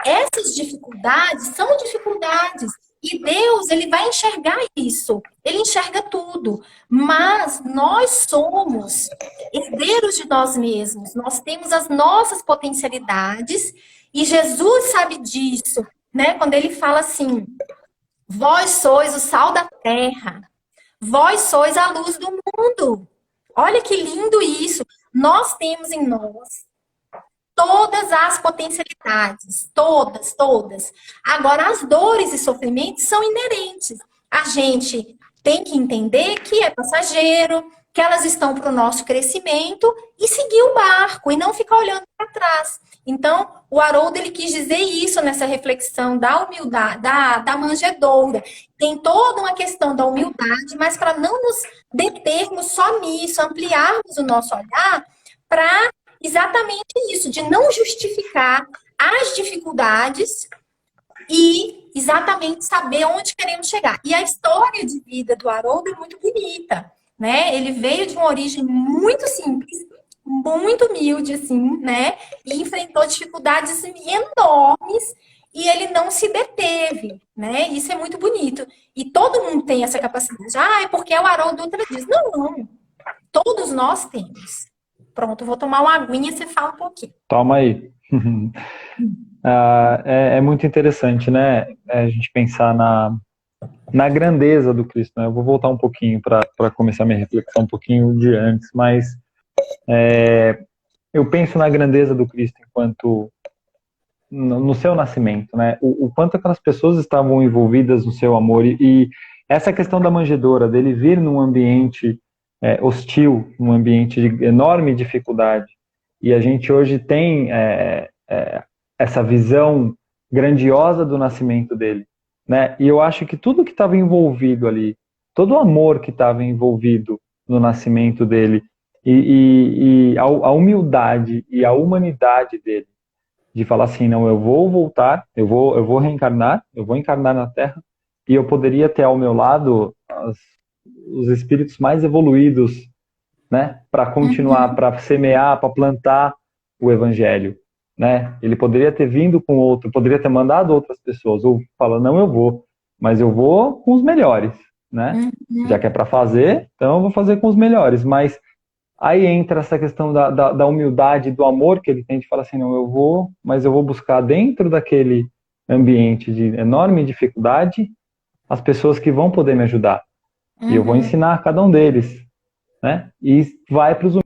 Speaker 2: essas dificuldades são dificuldades. E Deus, ele vai enxergar isso. Ele enxerga tudo. Mas nós somos herdeiros de nós mesmos. Nós temos as nossas potencialidades e Jesus sabe disso, né? Quando ele fala assim: vós sois o sal da terra, vós sois a luz do mundo. Olha que lindo isso. Nós temos em nós todas as potencialidades, todas, todas. Agora, as dores e sofrimentos são inerentes. A gente tem que entender que é passageiro, que elas estão para o nosso crescimento e seguir o barco e não ficar olhando para trás. Então, o Haroldo ele quis dizer isso nessa reflexão da humildade, da manjedoura. Tem toda uma questão da humildade, mas para não nos determos só nisso, ampliarmos o nosso olhar para exatamente isso, de não justificar as dificuldades e exatamente saber onde queremos chegar. E a história de vida do Haroldo é muito bonita, né? Ele veio de uma origem muito simples, muito humilde, assim, né? E enfrentou dificuldades enormes e ele não se deteve, né? Isso é muito bonito. E todo mundo tem essa capacidade. Ah, é porque é o Haroldo Dutra diz. Não, não. Todos nós temos. Pronto, vou tomar uma aguinha e você fala um pouquinho.
Speaker 1: Toma aí. É muito interessante, né? A gente pensar na grandeza do Cristo, né? Eu vou voltar um pouquinho para começar minha reflexão um pouquinho de antes, mas eu penso na grandeza do Cristo enquanto no seu nascimento, né? O quanto aquelas pessoas estavam envolvidas no seu amor e essa questão da manjedoura, dele vir num ambiente hostil, num ambiente de enorme dificuldade, e a gente hoje tem essa visão grandiosa do nascimento dele, né? E eu acho que tudo que estava envolvido ali, todo o amor que estava envolvido no nascimento dele, e a humildade e a humanidade dele, de falar assim, não, eu vou voltar, eu vou reencarnar, eu vou encarnar na Terra, e eu poderia ter ao meu lado os espíritos mais evoluídos, né, para continuar, para semear, para plantar o Evangelho, né? Ele poderia ter vindo com outro, poderia ter mandado outras pessoas, ou fala, não, eu vou, mas eu vou com os melhores, né? Já que é para fazer, então eu vou fazer com os melhores, mas aí entra essa questão da humildade, do amor que ele tem de falar assim, não, eu vou, mas eu vou buscar dentro daquele ambiente de enorme dificuldade as pessoas que vão poder me ajudar. E eu vou ensinar a cada um deles, né? E vai para os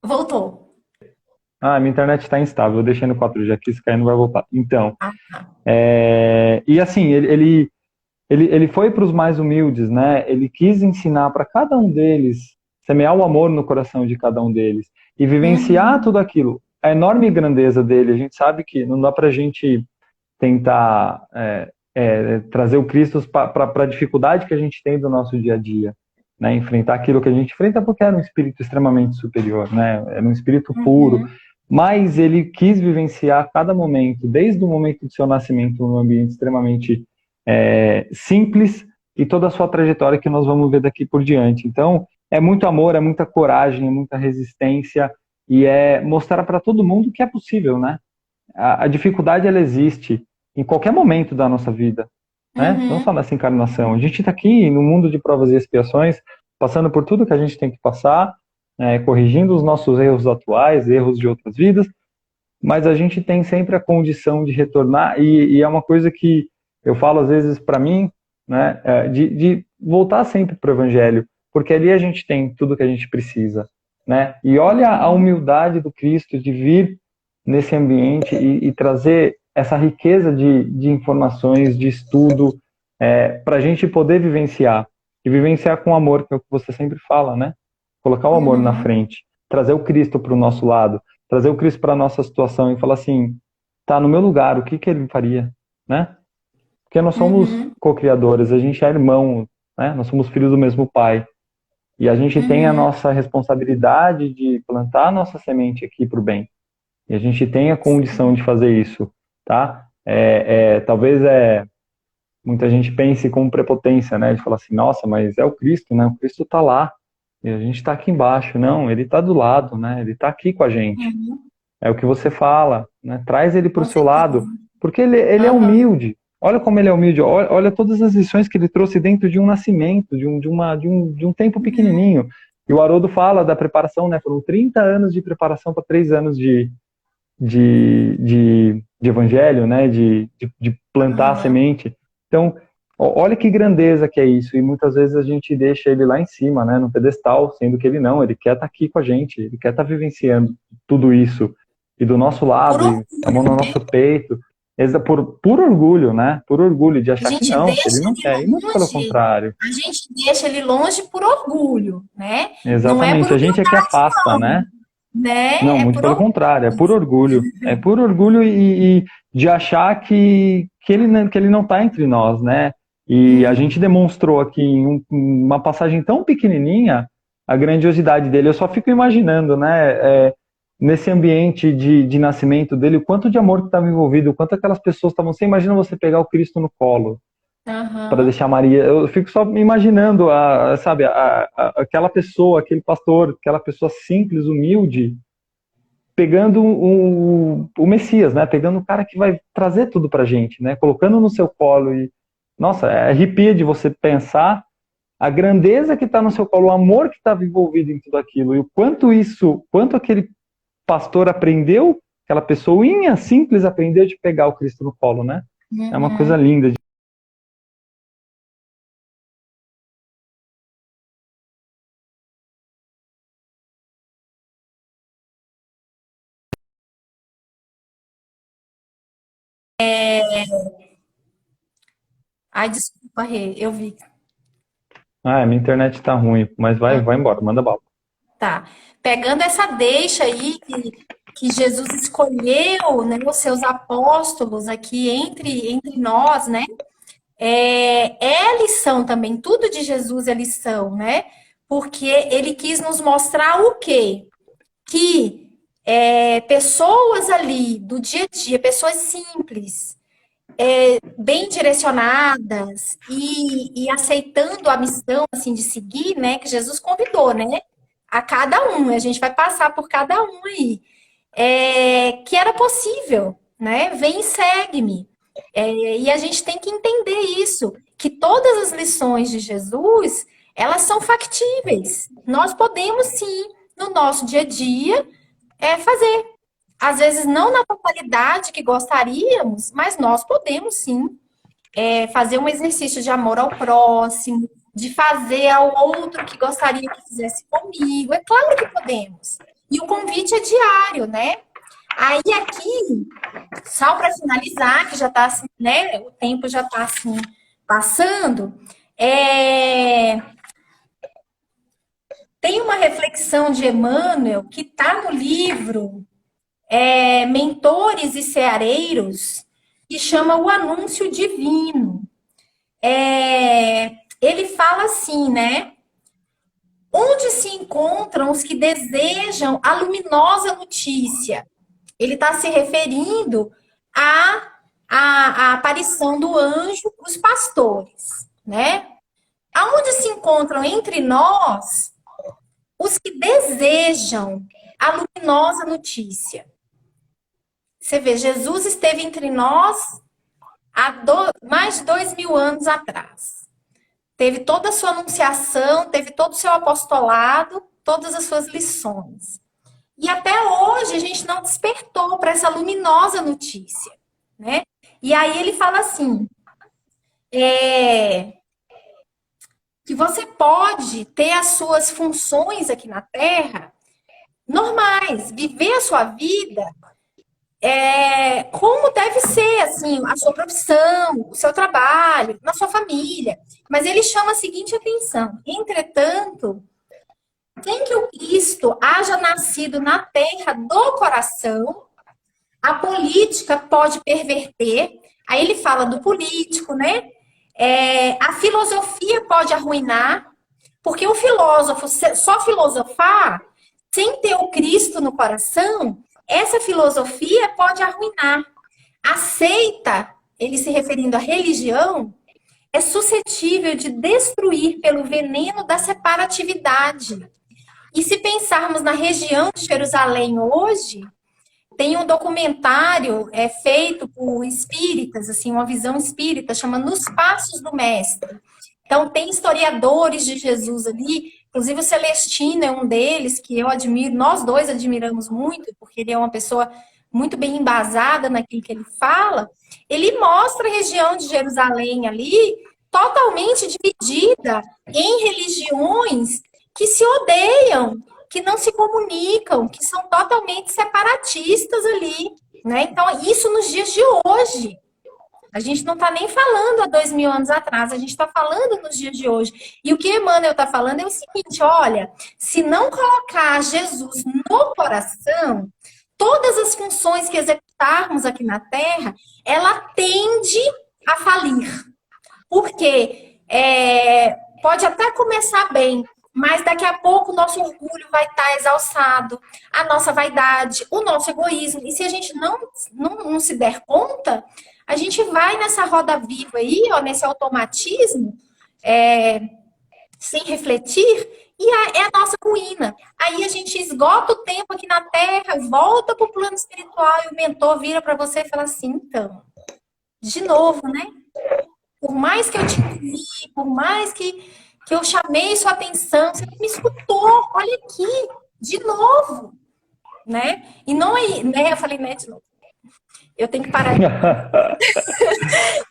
Speaker 2: Voltou.
Speaker 1: minha internet está instável, eu deixei no 4G aqui, se cair não vai voltar. Então,
Speaker 2: Ah, tá.
Speaker 1: e assim, ele foi para os mais humildes, né? Ele quis ensinar para cada um deles, semear o amor no coração de cada um deles e vivenciar tudo aquilo. A enorme grandeza dele, a gente sabe que não dá para a gente tentar trazer o Cristo para a dificuldade que a gente tem do nosso dia a dia, né? Enfrentar aquilo que a gente enfrenta porque era um espírito extremamente superior, né? Era um espírito puro, mas ele quis vivenciar cada momento, desde o momento do seu nascimento, num ambiente extremamente simples e toda a sua trajetória que nós vamos ver daqui por diante. Então, é muito amor, é muita coragem, é muita resistência e é mostrar para todo mundo que é possível, né? A dificuldade, ela existe em qualquer momento da nossa vida, né? Não só nessa encarnação. A gente está aqui no mundo de provas e expiações, passando por tudo que a gente tem que passar, corrigindo os nossos erros atuais, erros de outras vidas, mas a gente tem sempre a condição de retornar e é uma coisa que eu falo às vezes para mim, né, de voltar sempre para o Evangelho, porque ali a gente tem tudo que a gente precisa, né? E olha a humildade do Cristo de vir nesse ambiente e trazer essa riqueza de informações, de estudo, para a gente poder vivenciar, e vivenciar com amor, que é o que você sempre fala, né? Colocar o amor na frente, trazer o Cristo para o nosso lado, trazer o Cristo para a nossa situação e falar assim, tá no meu lugar, o que ele faria, né? Porque nós somos co-criadores, a gente é irmão, né? Nós somos filhos do mesmo pai. E a gente tem a
Speaker 2: Uhum.
Speaker 1: nossa responsabilidade de plantar a nossa semente aqui para o bem. E a gente tem a condição de fazer isso, tá? Talvez muita gente pense com prepotência, né? De falar assim, nossa, mas é o Cristo, né? O Cristo está lá e a gente está aqui embaixo. Não, ele está do lado, né? Ele está aqui com a gente.
Speaker 2: Uhum.
Speaker 1: É o que você fala, né? Traz ele para o
Speaker 2: Com
Speaker 1: seu
Speaker 2: certeza.
Speaker 1: lado, porque ele é
Speaker 2: Aham.
Speaker 1: humilde. Olha como ele é humilde. Olha todas as lições que ele trouxe dentro de um nascimento, de um tempo pequenininho. E o Haroldo fala da preparação, né? Foram 30 anos de preparação para 3 anos de evangelho, né? De plantar a
Speaker 2: Aham.
Speaker 1: semente. Então, olha que grandeza que é isso. E muitas vezes a gente deixa ele lá em cima, né? No pedestal, sendo que ele não. Ele quer estar aqui com a gente. Ele quer estar vivenciando tudo isso. E do nosso
Speaker 2: Por
Speaker 1: lado, e a mão
Speaker 2: orgulho,
Speaker 1: no
Speaker 2: né?
Speaker 1: nosso peito. Por orgulho, né? Por orgulho de
Speaker 2: A
Speaker 1: achar que
Speaker 2: gente
Speaker 1: não, que ele
Speaker 2: deixa
Speaker 1: não quer. E
Speaker 2: ele
Speaker 1: muito pelo
Speaker 2: longe,
Speaker 1: contrário.
Speaker 2: a gente deixa ele longe por orgulho, né? Não é por
Speaker 1: Exatamente. A gente é que
Speaker 2: humildade,
Speaker 1: afasta,
Speaker 2: não,
Speaker 1: né? Não,
Speaker 2: né? É
Speaker 1: muito
Speaker 2: por
Speaker 1: pelo
Speaker 2: orgulho.
Speaker 1: contrário, é por orgulho. É por orgulho e de achar que ele não está entre nós, né? E a
Speaker 2: Uhum.
Speaker 1: gente demonstrou aqui em uma passagem tão pequenininha a grandiosidade dele. Eu só fico imaginando, né? Nesse ambiente de nascimento dele, o quanto de amor que estava envolvido, o quanto aquelas pessoas estavam. Você imagina você pegar o Cristo no colo para
Speaker 2: Aham.
Speaker 1: deixar Maria. Eu fico só imaginando, sabe, aquela pessoa, aquele pastor, aquela pessoa simples, humilde pegando o Messias, né? Pegando o cara que vai trazer tudo pra gente, né? Colocando no seu colo e nossa, arrepia de você pensar a grandeza que está no seu colo, o amor que estava envolvido em tudo aquilo e o quanto aquele pastor aprendeu, aquela pessoinha simples aprendeu de pegar o Cristo no colo, né? É uma coisa
Speaker 2: Uhum.
Speaker 1: linda.
Speaker 2: Ai, desculpa, Rê, eu vi.
Speaker 1: Ah, minha internet tá ruim, mas vai embora, manda bala.
Speaker 2: Tá. Pegando essa deixa aí que Jesus escolheu, né, os seus apóstolos aqui entre nós, né? É lição também, tudo de Jesus é lição, né? Porque ele quis nos mostrar o quê? Que pessoas ali do dia a dia, pessoas simples, bem direcionadas e aceitando a missão assim de seguir, né? Que Jesus convidou, né? A cada um, a gente vai passar por cada um aí, que era possível, né? Vem e segue-me. E a gente tem que entender isso, que todas as lições de Jesus, elas são factíveis. Nós podemos sim, no nosso dia a dia, fazer. Às vezes não na totalidade que gostaríamos, mas nós podemos sim fazer um exercício de amor ao próximo, de fazer ao outro que gostaria que fizesse comigo. É claro que podemos. E o convite é diário, né? Aí aqui, só para finalizar, que já está assim, né? O tempo já está assim passando. Tem uma reflexão de Emmanuel que está no livro Mentores e Ceareiros, que chama O Anúncio Divino. Ele fala assim, né? Onde se encontram os que desejam a luminosa notícia? Ele está se referindo à aparição do anjo para os pastores, né? Aonde se encontram entre nós os que desejam a luminosa notícia? Você vê, Jesus esteve entre nós há mais de 2000 anos atrás. Teve toda a sua anunciação, teve todo o seu apostolado, todas as suas lições. E até hoje a gente não despertou para essa luminosa notícia, né? E aí ele fala assim, que você pode ter as suas funções aqui na Terra normais, viver a sua vida como deve ser, assim, a sua profissão, o seu trabalho, na sua família. Mas ele chama a seguinte atenção: entretanto, sem que o Cristo haja nascido na terra do coração, a política pode perverter. Aí ele fala do político, né? A filosofia pode arruinar, Porque o filósofo só filosofar sem ter o Cristo no coração, essa filosofia pode arruinar. A seita, ele se referindo à religião, é suscetível de destruir pelo veneno da separatividade. E se pensarmos na região de Jerusalém hoje, tem um documentário feito por espíritas, assim, uma visão espírita, chama Nos Passos do Mestre. Então, tem historiadores de Jesus ali, inclusive o Celestino é um deles, que eu admiro, nós dois admiramos muito, porque ele é uma pessoa muito bem embasada naquilo que ele fala. Ele mostra a região de Jerusalém ali, totalmente dividida em religiões que se odeiam, que não se comunicam, que são totalmente separatistas ali, né? Então, isso nos dias de hoje. A gente não está nem falando há 2000 anos atrás, a gente está falando nos dias de hoje. E o que Emmanuel está falando é o seguinte, olha, se não colocar Jesus no coração, todas as funções que executarmos aqui na Terra, ela tende a falir. Porque pode até começar bem, mas daqui a pouco o nosso orgulho vai estar exalçado, a nossa vaidade, o nosso egoísmo. E se a gente não se der conta, a gente vai nessa roda viva aí, ó, nesse automatismo, sem refletir, e é a nossa ruína. Aí a gente esgota o tempo aqui na Terra, volta para o plano espiritual e o mentor vira para você e fala assim, então, de novo, né? Por mais que eu te vi, por mais que eu chamei sua atenção, você não me escutou, olha aqui, de novo, né? E não é, né? Eu falei, né, de novo. Eu tenho que parar.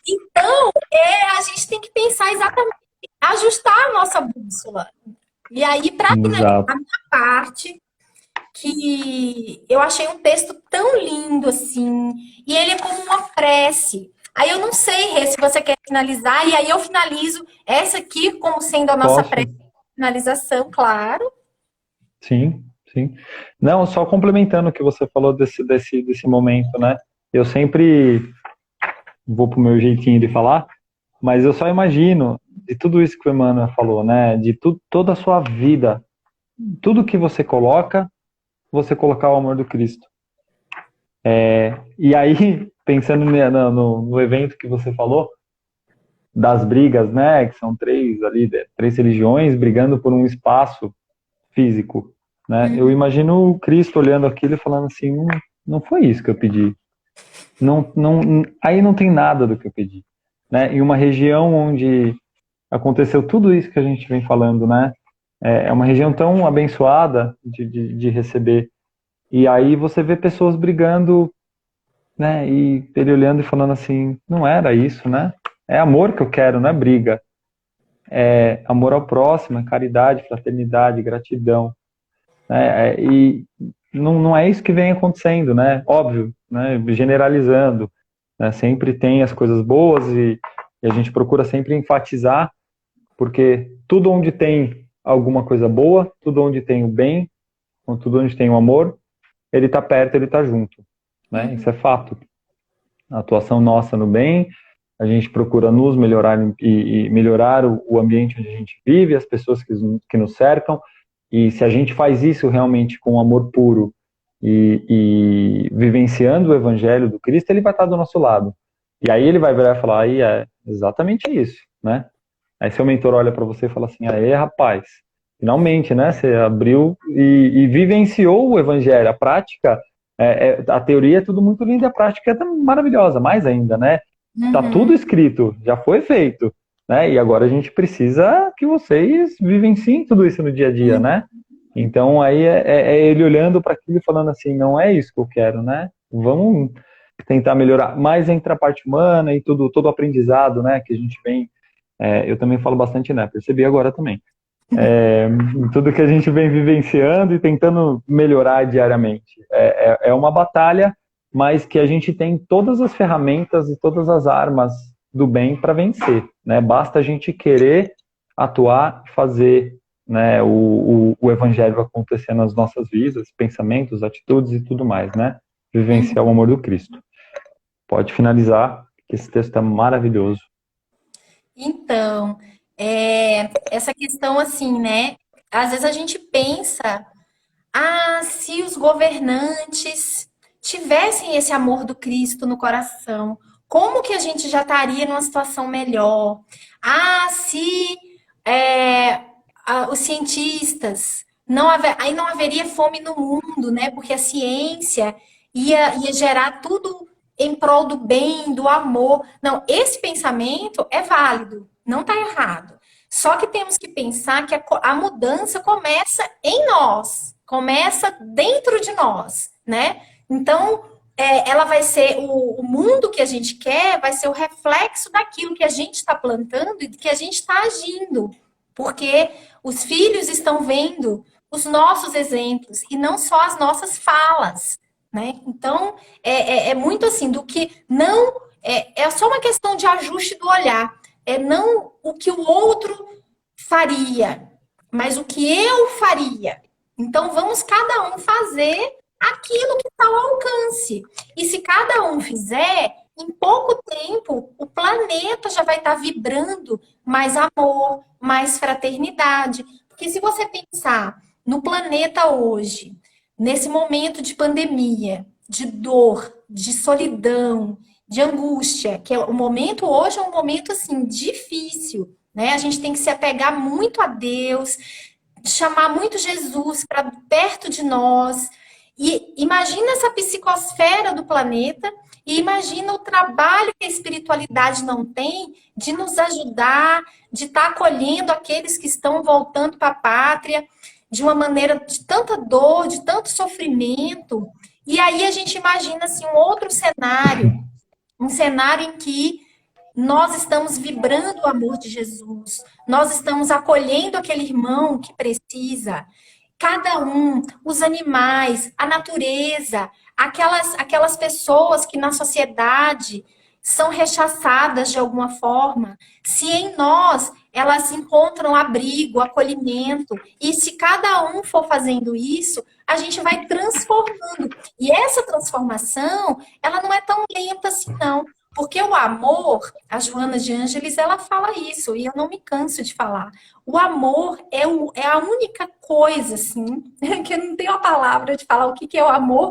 Speaker 2: Então, a gente tem que pensar exatamente, ajustar a nossa bússola. E aí, para finalizar a minha parte, que eu achei um texto tão lindo assim, e ele é como uma prece. Aí eu não sei, Rê, se você quer finalizar, e aí eu finalizo essa aqui como sendo a nossa prece de finalização, claro.
Speaker 1: Sim, sim. Não, só complementando o que você falou desse momento, né? Eu sempre vou pro meu jeitinho de falar, mas eu só imagino de tudo isso que o Emmanuel falou, né? De toda a sua vida, tudo que você coloca, você colocar o amor do Cristo. E aí, pensando no evento que você falou, das brigas, né? Que são três religiões brigando por um espaço físico, né? Eu imagino o Cristo olhando aquilo e falando assim, não foi isso que eu pedi. Aí não tem nada do que eu pedi, né? Em uma região onde aconteceu tudo isso que a gente vem falando, né? É uma região tão abençoada de receber. E aí você vê pessoas brigando, né? E ele olhando e falando assim, não era isso, né? É amor que eu quero, não é briga. É amor ao próximo, é caridade, fraternidade, gratidão. Né? E não é isso que vem acontecendo, né? Óbvio, né? Generalizando. Né? Sempre tem as coisas boas e a gente procura sempre enfatizar, porque tudo onde tem alguma coisa boa, tudo onde tem o bem, tudo onde tem o amor, ele está perto, ele está junto. Né? Isso é fato. A atuação nossa no bem, a gente procura nos melhorar e melhorar o ambiente onde a gente vive, as pessoas que nos cercam, e se a gente faz isso realmente com amor puro e vivenciando o evangelho do Cristo, ele vai estar do nosso lado. E aí ele vai virar e falar, aí é exatamente isso, né? Aí seu mentor olha para você e fala assim, aí rapaz, finalmente, né? Você abriu e vivenciou o evangelho, a prática. A teoria é tudo muito lindo e a prática é maravilhosa, mais ainda, né? Tá tudo escrito, já foi feito, né? E agora a gente precisa que vocês vivenciem tudo isso no dia a dia, né? Então aí é ele olhando para aquilo e falando assim, não é isso que eu quero, né? Vamos tentar melhorar. Mais entre a parte humana e todo o aprendizado, né? Que a gente vem. Eu também falo bastante, né? Percebi agora também. Tudo que a gente vem vivenciando e tentando melhorar diariamente. É uma batalha, mas que a gente tem todas as ferramentas e todas as armas do bem para vencer. Né? Basta a gente querer atuar, fazer, né, o evangelho acontecer nas nossas vidas, pensamentos, atitudes e tudo mais. Né? Vivenciar o amor do Cristo. Pode finalizar, que esse texto é maravilhoso.
Speaker 2: Então, Essa questão assim, né? Às vezes a gente pensa, ah, se os governantes tivessem esse amor do Cristo no coração, como que a gente já estaria numa situação melhor? Ah, se é, os cientistas aí não haveria fome no mundo, né? Porque a ciência ia gerar tudo em prol do bem, do amor. Não, esse pensamento é válido, não está errado. Só que temos que pensar que a mudança começa em nós, começa dentro de nós, né? Então, ela vai ser o mundo que a gente quer, vai ser o reflexo daquilo que a gente está plantando e que a gente está agindo, porque os filhos estão vendo os nossos exemplos e não só as nossas falas, né? Então, é muito assim, do que não. É só uma questão de ajuste do olhar. É não o que o outro faria, mas o que eu faria. Então, vamos cada um fazer aquilo que está ao alcance. E se cada um fizer, em pouco tempo, o planeta já vai estar vibrando mais amor, mais fraternidade. Porque se você pensar no planeta hoje, nesse momento de pandemia, de dor, de solidão, de angústia, que é o momento hoje é um momento assim difícil, né? A gente tem que se apegar muito a Deus, chamar muito Jesus para perto de nós. E imagina essa psicosfera do planeta e imagina o trabalho que a espiritualidade não tem de nos ajudar, de estar acolhendo aqueles que estão voltando para a pátria de uma maneira de tanta dor, de tanto sofrimento. E aí a gente imagina assim um outro cenário, um cenário em que nós estamos vibrando o amor de Jesus, nós estamos acolhendo aquele irmão que precisa. Cada um, os animais, a natureza, aquelas pessoas que na sociedade são rechaçadas de alguma forma, se em nós elas encontram abrigo, acolhimento, e se cada um for fazendo isso, a gente vai transformando. E essa transformação, ela não é tão lenta assim, não. Porque o amor, a Joana de Ângeles, ela fala isso, e eu não me canso de falar. O amor é a única coisa, assim, que eu não tenho a palavra de falar o que é o amor,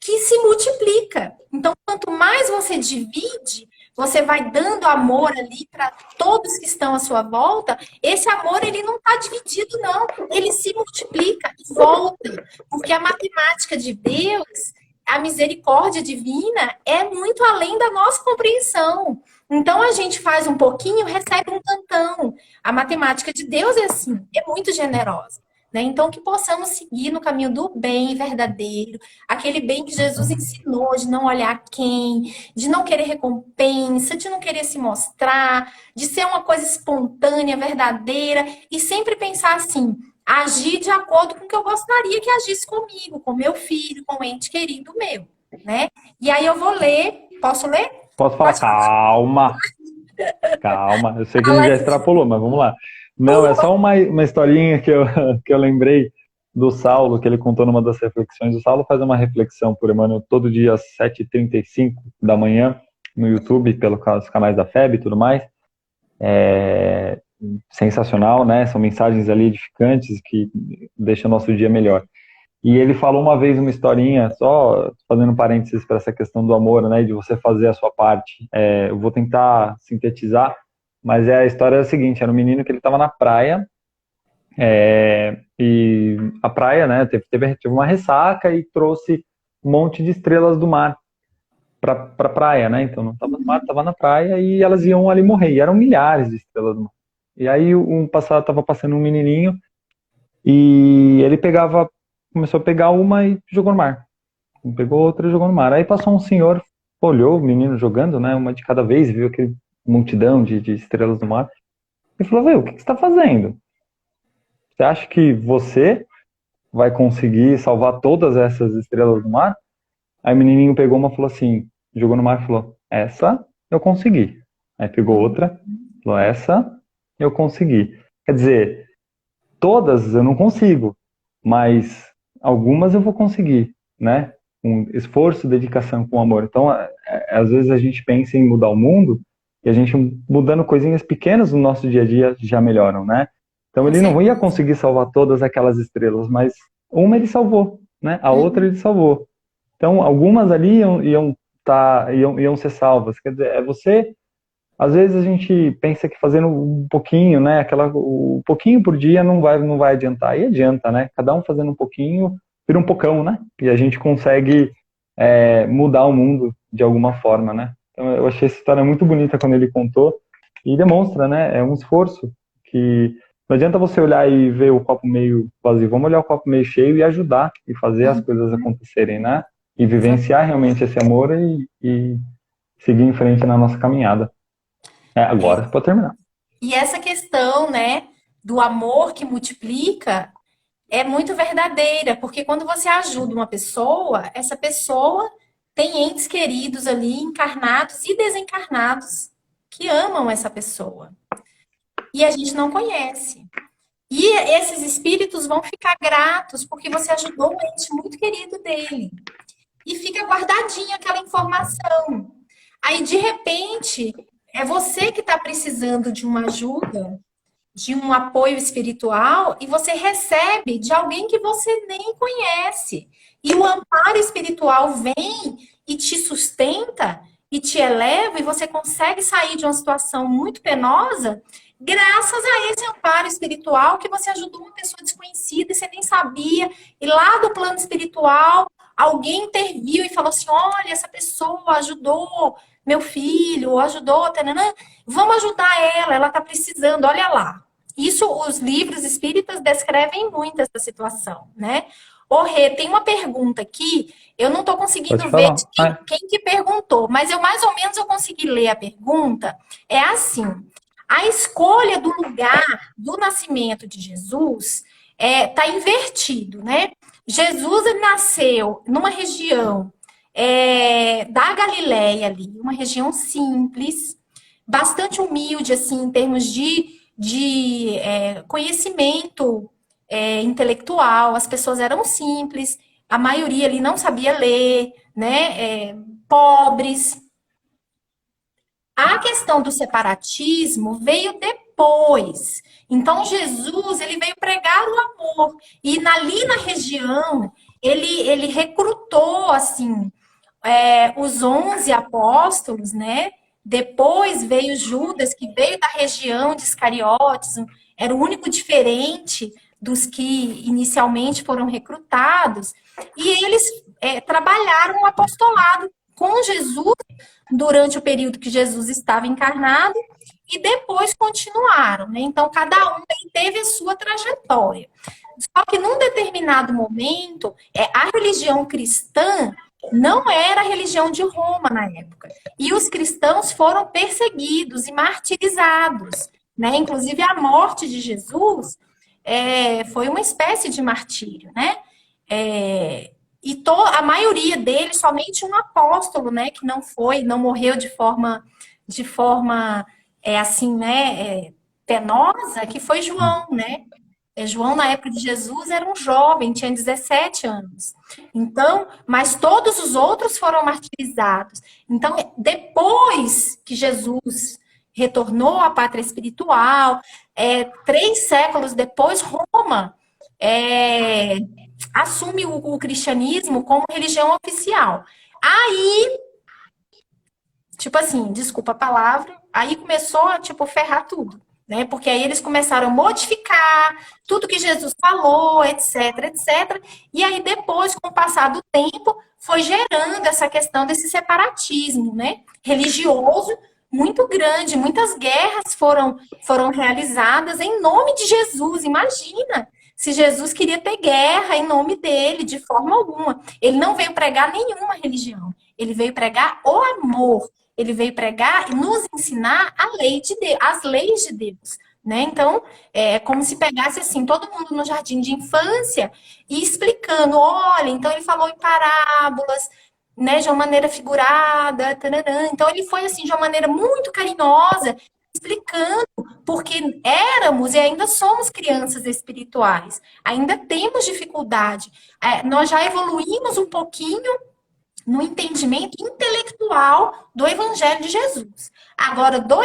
Speaker 2: que se multiplica. Então, quanto mais você divide, você vai dando amor ali para todos que estão à sua volta, esse amor, ele não está dividido, não. Ele se multiplica e volta. Porque a matemática de Deus, a misericórdia divina é muito além da nossa compreensão. Então a gente faz um pouquinho, recebe um tantão. A matemática de Deus é assim, é muito generosa. Né? Então que possamos seguir no caminho do bem verdadeiro, aquele bem que Jesus ensinou, de não olhar quem, de não querer recompensa, de não querer se mostrar, de ser uma coisa espontânea, verdadeira, e sempre pensar assim, agir de acordo com o que eu gostaria que agisse comigo, com meu filho, com o ente querido meu, né? E aí eu vou ler, posso ler?
Speaker 1: Posso falar?
Speaker 2: Pode
Speaker 1: Calma, calma. Eu sei que a gente
Speaker 2: falar.
Speaker 1: já extrapolou, mas vamos lá. Não, é só uma historinha que eu lembrei do Saulo, que ele contou numa das reflexões. O Saulo faz uma reflexão por Emmanuel todo dia às 7h35 da manhã no YouTube, pelos canais da FEB e tudo mais. É sensacional, né? São mensagens ali edificantes que deixam o nosso dia melhor. E ele falou uma vez uma historinha, só fazendo parênteses para essa questão do amor, né? De você fazer a sua parte. Eu vou tentar sintetizar, mas a história é a seguinte: era um menino que ele estava na praia, e a praia, né? Teve uma ressaca e trouxe um monte de estrelas do mar para a praia, né? Então não estava no mar, estava na praia e elas iam ali morrer. E eram milhares de estrelas do mar. E aí estava passando um menininho e ele começou a pegar uma e jogou no mar. Pegou outra e jogou no mar. Aí passou um senhor, olhou o menino jogando, né? Uma de cada vez, viu aquele multidão de estrelas do mar. E falou: "Vê, o que você está fazendo? Você acha que você vai conseguir salvar todas essas estrelas do mar?" Aí o menininho pegou uma e falou assim, jogou no mar e falou: "Essa eu consegui." Aí pegou outra, falou: "Essa eu consegui." Quer dizer, todas eu não consigo, mas algumas eu vou conseguir, né? Com esforço, dedicação, com amor. Então, às vezes a gente pensa em mudar o mundo E a gente mudando coisinhas pequenas no nosso dia a dia já melhoram, né? Então ele não ia conseguir salvar todas aquelas estrelas, mas uma ele salvou, né? A outra ele salvou. Então algumas ali iam ser salvas. Quer dizer, às vezes a gente pensa que fazendo um pouquinho, né? O pouquinho por dia não vai adiantar. E adianta, né? Cada um fazendo um pouquinho, vira um pocão, né? E a gente consegue mudar o mundo de alguma forma, né? Então eu achei essa história muito bonita quando ele contou e demonstra, né? É um esforço que não adianta você olhar e ver o copo meio vazio. Vamos olhar o copo meio cheio e ajudar e fazer as coisas acontecerem, né? E vivenciar realmente esse amor e seguir em frente na nossa caminhada. Agora pode terminar.
Speaker 2: E essa questão, né, do amor que multiplica é muito verdadeira, porque quando você ajuda uma pessoa, essa pessoa tem entes queridos ali, encarnados e desencarnados, que amam essa pessoa. E a gente não conhece. E esses espíritos vão ficar gratos porque você ajudou um ente muito querido dele. E fica guardadinha aquela informação. Aí, de repente, é você que está precisando de uma ajuda, de um apoio espiritual, e você recebe de alguém que você nem conhece. E o amparo espiritual vem e te sustenta e te eleva, e você consegue sair de uma situação muito penosa graças a esse amparo espiritual que você ajudou uma pessoa desconhecida e você nem sabia. E lá do plano espiritual, alguém interviu e falou assim: olha, essa pessoa ajudou meu filho, ou ajudou, tananã, vamos ajudar ela está precisando, olha lá. Isso, os livros espíritas descrevem muito essa situação, né? Ô, Rê, tem uma pergunta aqui, eu não estou conseguindo ver quem que perguntou, mas mais ou menos eu consegui ler a pergunta. É assim: a escolha do lugar do nascimento de Jesus está invertido, né? Jesus ele nasceu numa região da Galileia ali, uma região simples, bastante humilde, assim, em termos de conhecimento intelectual. As pessoas eram simples, a maioria ali não sabia ler, né? Pobres. A questão do separatismo veio depois. Então, Jesus, ele veio pregar o amor. E ali na região, ele recrutou, assim, os 11 apóstolos, né? Depois veio Judas, que veio da região de Iscariotes, era o único diferente dos que inicialmente foram recrutados. E eles trabalharam o apostolado com Jesus durante o período que Jesus estava encarnado e depois continuaram, né? Então, cada um teve a sua trajetória. Só que num determinado momento, a religião cristã não era a religião de Roma na época. E os cristãos foram perseguidos e martirizados, né? Inclusive, a morte de Jesus foi uma espécie de martírio, né? E a maioria deles, somente um apóstolo, né, que não morreu de forma assim, né, penosa, que foi João, né? João, na época de Jesus, era um jovem, tinha 17 anos. Então, mas todos os outros foram martirizados. Então, depois que Jesus retornou à pátria espiritual, 3 séculos depois, Roma assume o cristianismo como religião oficial. Aí, tipo assim, desculpa a palavra, aí começou a, ferrar tudo, né? Porque aí eles começaram a modificar tudo que Jesus falou, etc, etc. E aí depois, com o passar do tempo, foi gerando essa questão desse separatismo, né? Religioso muito grande. Muitas guerras foram realizadas em nome de Jesus, imagina! Se Jesus queria ter guerra em nome dele, de forma alguma. Ele não veio pregar nenhuma religião. Ele veio pregar o amor. Ele veio pregar e nos ensinar as leis de Deus. Né? Então, é como se pegasse assim, todo mundo no jardim de infância e explicando, olha, então ele falou em parábolas, né, de uma maneira figurada, tararã. Então ele foi assim, de uma maneira muito carinhosa, explicando, porque éramos e ainda somos crianças espirituais, ainda temos dificuldade. Nós já evoluímos um pouquinho no entendimento intelectual do Evangelho de Jesus. Agora, do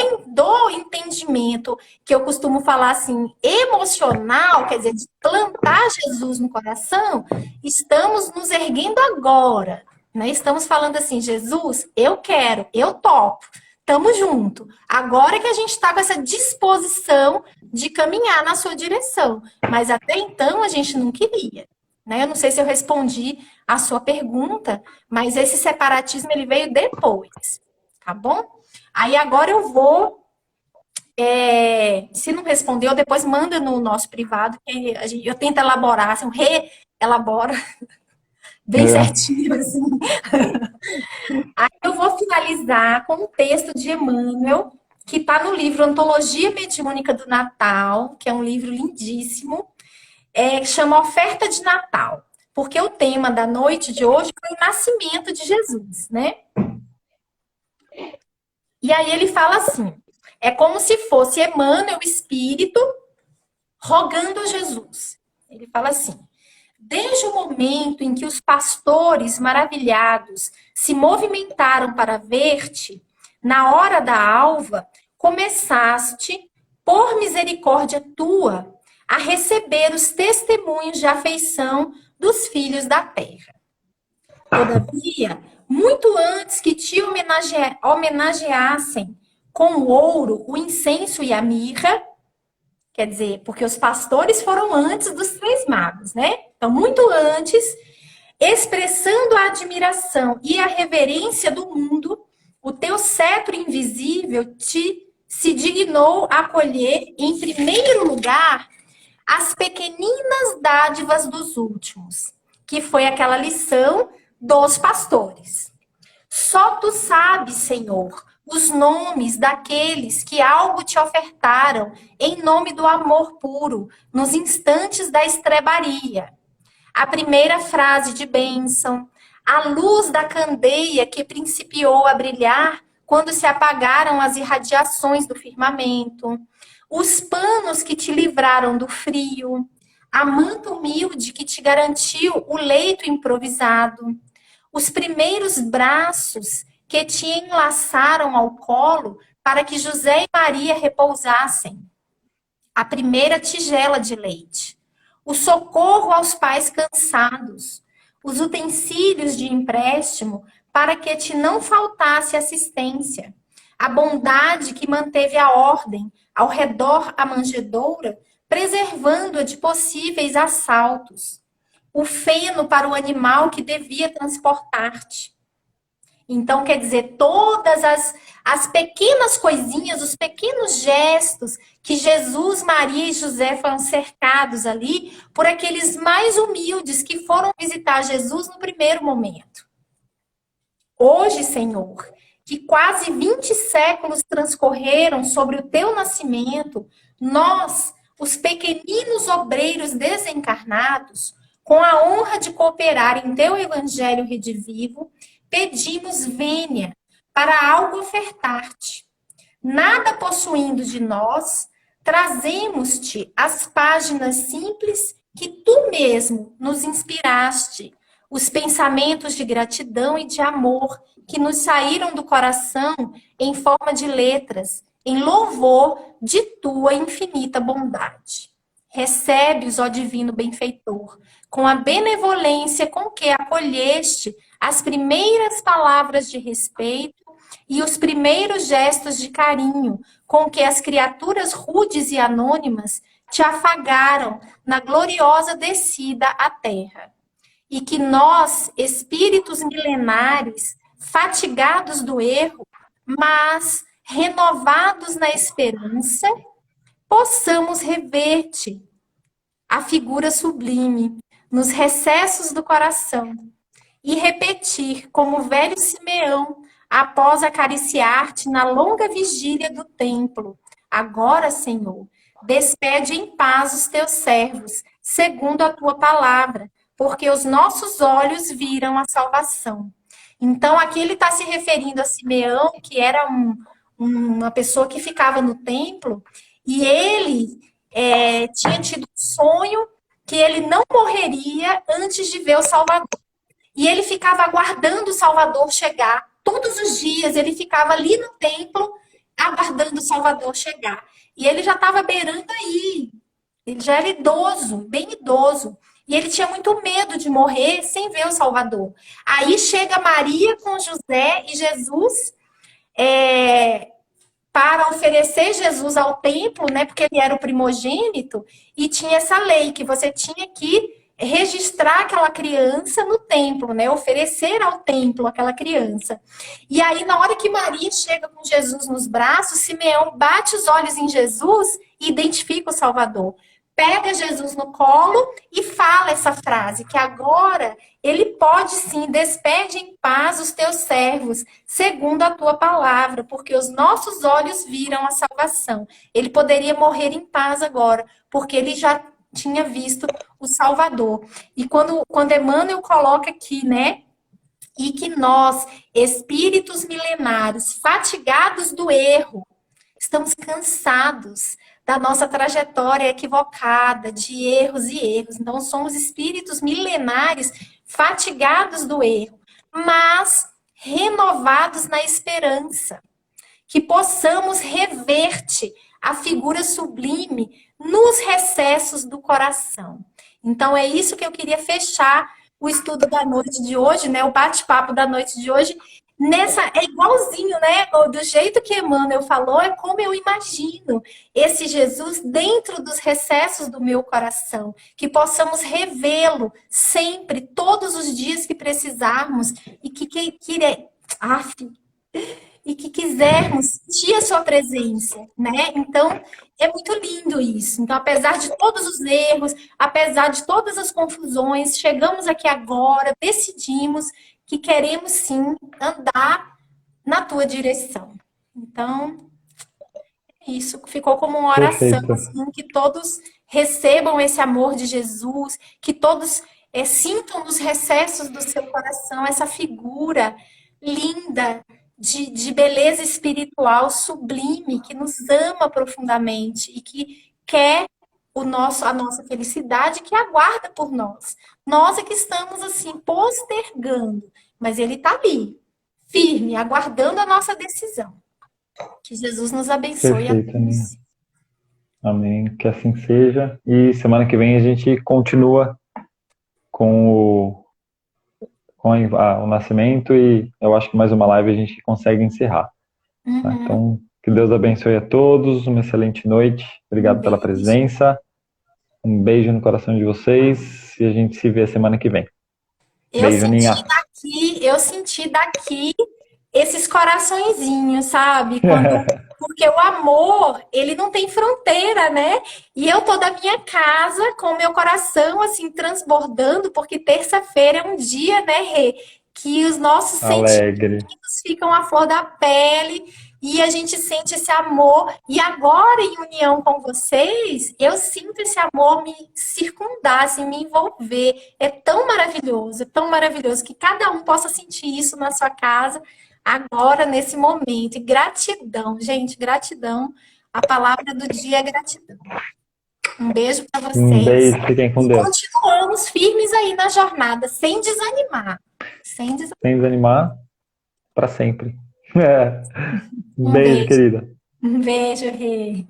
Speaker 2: entendimento, que eu costumo falar assim, emocional, quer dizer, de plantar Jesus no coração, estamos nos erguendo agora, né? Estamos falando assim, Jesus, eu quero, eu topo, tamo junto. Agora que a gente está com essa disposição de caminhar na sua direção, mas até então a gente não queria, né? Eu não sei se eu respondi a sua pergunta, mas esse separatismo ele veio depois, tá bom? Aí agora eu vou, se não respondeu, depois manda no nosso privado, que eu tento elaborar, assim, reelabora bem certinho, assim. Aí eu vou finalizar com um texto de Emmanuel, que está no livro Antologia Mediúnica do Natal, que é um livro lindíssimo, que chama Oferta de Natal, porque o tema da noite de hoje foi o nascimento de Jesus, né? E aí ele fala assim, é como se fosse Emmanuel, o Espírito, rogando a Jesus. Ele fala assim, desde o momento em que os pastores maravilhados se movimentaram para ver-te, na hora da alva, começaste, por misericórdia tua, a receber os testemunhos de afeição dos filhos da terra. Todavia, muito antes que te homenageassem com o ouro, o incenso e a mirra, quer dizer, porque os pastores foram antes dos três magos, né? Então, muito antes, expressando a admiração e a reverência do mundo, o teu cetro invisível se dignou a acolher, em primeiro lugar, as pequeninas dádivas dos últimos, que foi aquela lição dos pastores. Só tu sabes, Senhor, os nomes daqueles que algo te ofertaram em nome do amor puro, nos instantes da estrebaria. A primeira frase de bênção, a luz da candeia que principiou a brilhar quando se apagaram as irradiações do firmamento, os panos que te livraram do frio, a manta humilde que te garantiu o leito improvisado, os primeiros braços que te enlaçaram ao colo para que José e Maria repousassem, a primeira tigela de leite, o socorro aos pais cansados, os utensílios de empréstimo para que te não faltasse assistência, a bondade que manteve a ordem ao redor a manjedoura, preservando-a de possíveis assaltos, o feno para o animal que devia transportar-te. Então, quer dizer, todas as pequenas coisinhas, os pequenos gestos que Jesus, Maria e José foram cercados ali por aqueles mais humildes que foram visitar Jesus no primeiro momento. Hoje, Senhor, que quase 20 séculos transcorreram sobre o teu nascimento, nós, os pequeninos obreiros desencarnados, com a honra de cooperar em teu evangelho redivivo, pedimos vênia para algo ofertar-te. Nada possuindo de nós, trazemos-te as páginas simples que tu mesmo nos inspiraste, os pensamentos de gratidão e de amor que nos saíram do coração em forma de letras, em louvor de tua infinita bondade. Recebe-os, ó divino benfeitor, com a benevolência com que acolheste as primeiras palavras de respeito e os primeiros gestos de carinho com que as criaturas rudes e anônimas te afagaram na gloriosa descida à terra. E que nós, espíritos milenares, fatigados do erro, mas renovados na esperança, possamos rever-te, a figura sublime, nos recessos do coração, e repetir, como o velho Simeão, após acariciar-te na longa vigília do templo: agora, Senhor, despede em paz os teus servos, segundo a tua palavra, porque os nossos olhos viram a salvação. Então, aqui ele está se referindo a Simeão, que era uma pessoa que ficava no templo, e ele tinha tido um sonho que ele não morreria antes de ver o Salvador. E ele ficava aguardando o Salvador chegar. Todos os dias ele ficava ali no templo aguardando o Salvador chegar. E ele já estava beirando aí. Ele já era idoso, bem idoso. E ele tinha muito medo de morrer sem ver o Salvador. Aí chega Maria com José e Jesus para oferecer Jesus ao templo, né? Porque ele era o primogênito e tinha essa lei que você tinha que registrar aquela criança no templo, né? Oferecer ao templo aquela criança. E aí, na hora que Maria chega com Jesus nos braços, Simeão bate os olhos em Jesus e identifica o Salvador. Pega Jesus no colo e fala essa frase, que agora ele pode sim, despede em paz os teus servos, segundo a tua palavra, porque os nossos olhos viram a salvação. Ele poderia morrer em paz agora, porque ele já tinha visto o Salvador. E quando Emmanuel coloca aqui, né? E que nós, espíritos milenares, fatigados do erro, estamos cansados da nossa trajetória equivocada, de erros e erros. Então, somos espíritos milenares fatigados do erro, mas renovados na esperança. Que possamos reverte a figura sublime nos recessos do coração. Então, é isso que eu queria fechar o estudo da noite de hoje, né? O bate-papo da noite de hoje. É igualzinho, né? Do jeito que Emmanuel falou, é como eu imagino esse Jesus dentro dos recessos do meu coração. Que possamos revê-lo sempre, todos os dias que precisarmos. E e que quisermos sentir a sua presença, né? Então, é muito lindo isso. Então, apesar de todos os erros, apesar de todas as confusões, chegamos aqui agora, decidimos que queremos sim andar na tua direção. Então, isso ficou como uma oração,
Speaker 1: Perfeito.
Speaker 2: assim, que todos recebam esse amor de Jesus, que todos sintam nos recessos do seu coração essa figura linda de beleza espiritual sublime, que nos ama profundamente e que quer a nossa felicidade, que aguarda por nós. Nós é que estamos assim postergando, mas ele está ali, firme, aguardando a nossa decisão. Que Jesus nos abençoe a
Speaker 1: Perfeito, Aninha.
Speaker 2: todos.
Speaker 1: Amém. Que assim seja. E semana que vem a gente continua com o nascimento e eu acho que mais uma live a gente consegue encerrar. Tá? Então, que Deus abençoe a todos, uma excelente noite. Obrigado pela presença. Um beijo no coração de vocês e a gente se vê semana que vem. Beijo, Aninha.
Speaker 2: Eu senti daqui esses coraçõezinhos, sabe? Porque o amor, ele não tem fronteira, né? E eu tô da minha casa com o meu coração, assim, transbordando, porque terça-feira é um dia, né, Rê? Que os nossos sentimentos ficam à flor da pele e a gente sente esse amor. E agora, em união com vocês, eu sinto esse amor me circundar, assim, me envolver. É tão maravilhoso que cada um possa sentir isso na sua casa agora, nesse momento. E gratidão, gente, gratidão. A palavra do dia é gratidão. Um beijo para vocês.
Speaker 1: Um beijo, fiquem com Deus.
Speaker 2: Continuamos firmes aí na jornada, sem desanimar. Sem
Speaker 1: desanimar para sempre. Um beijo, querida.
Speaker 2: Um beijo, Rê.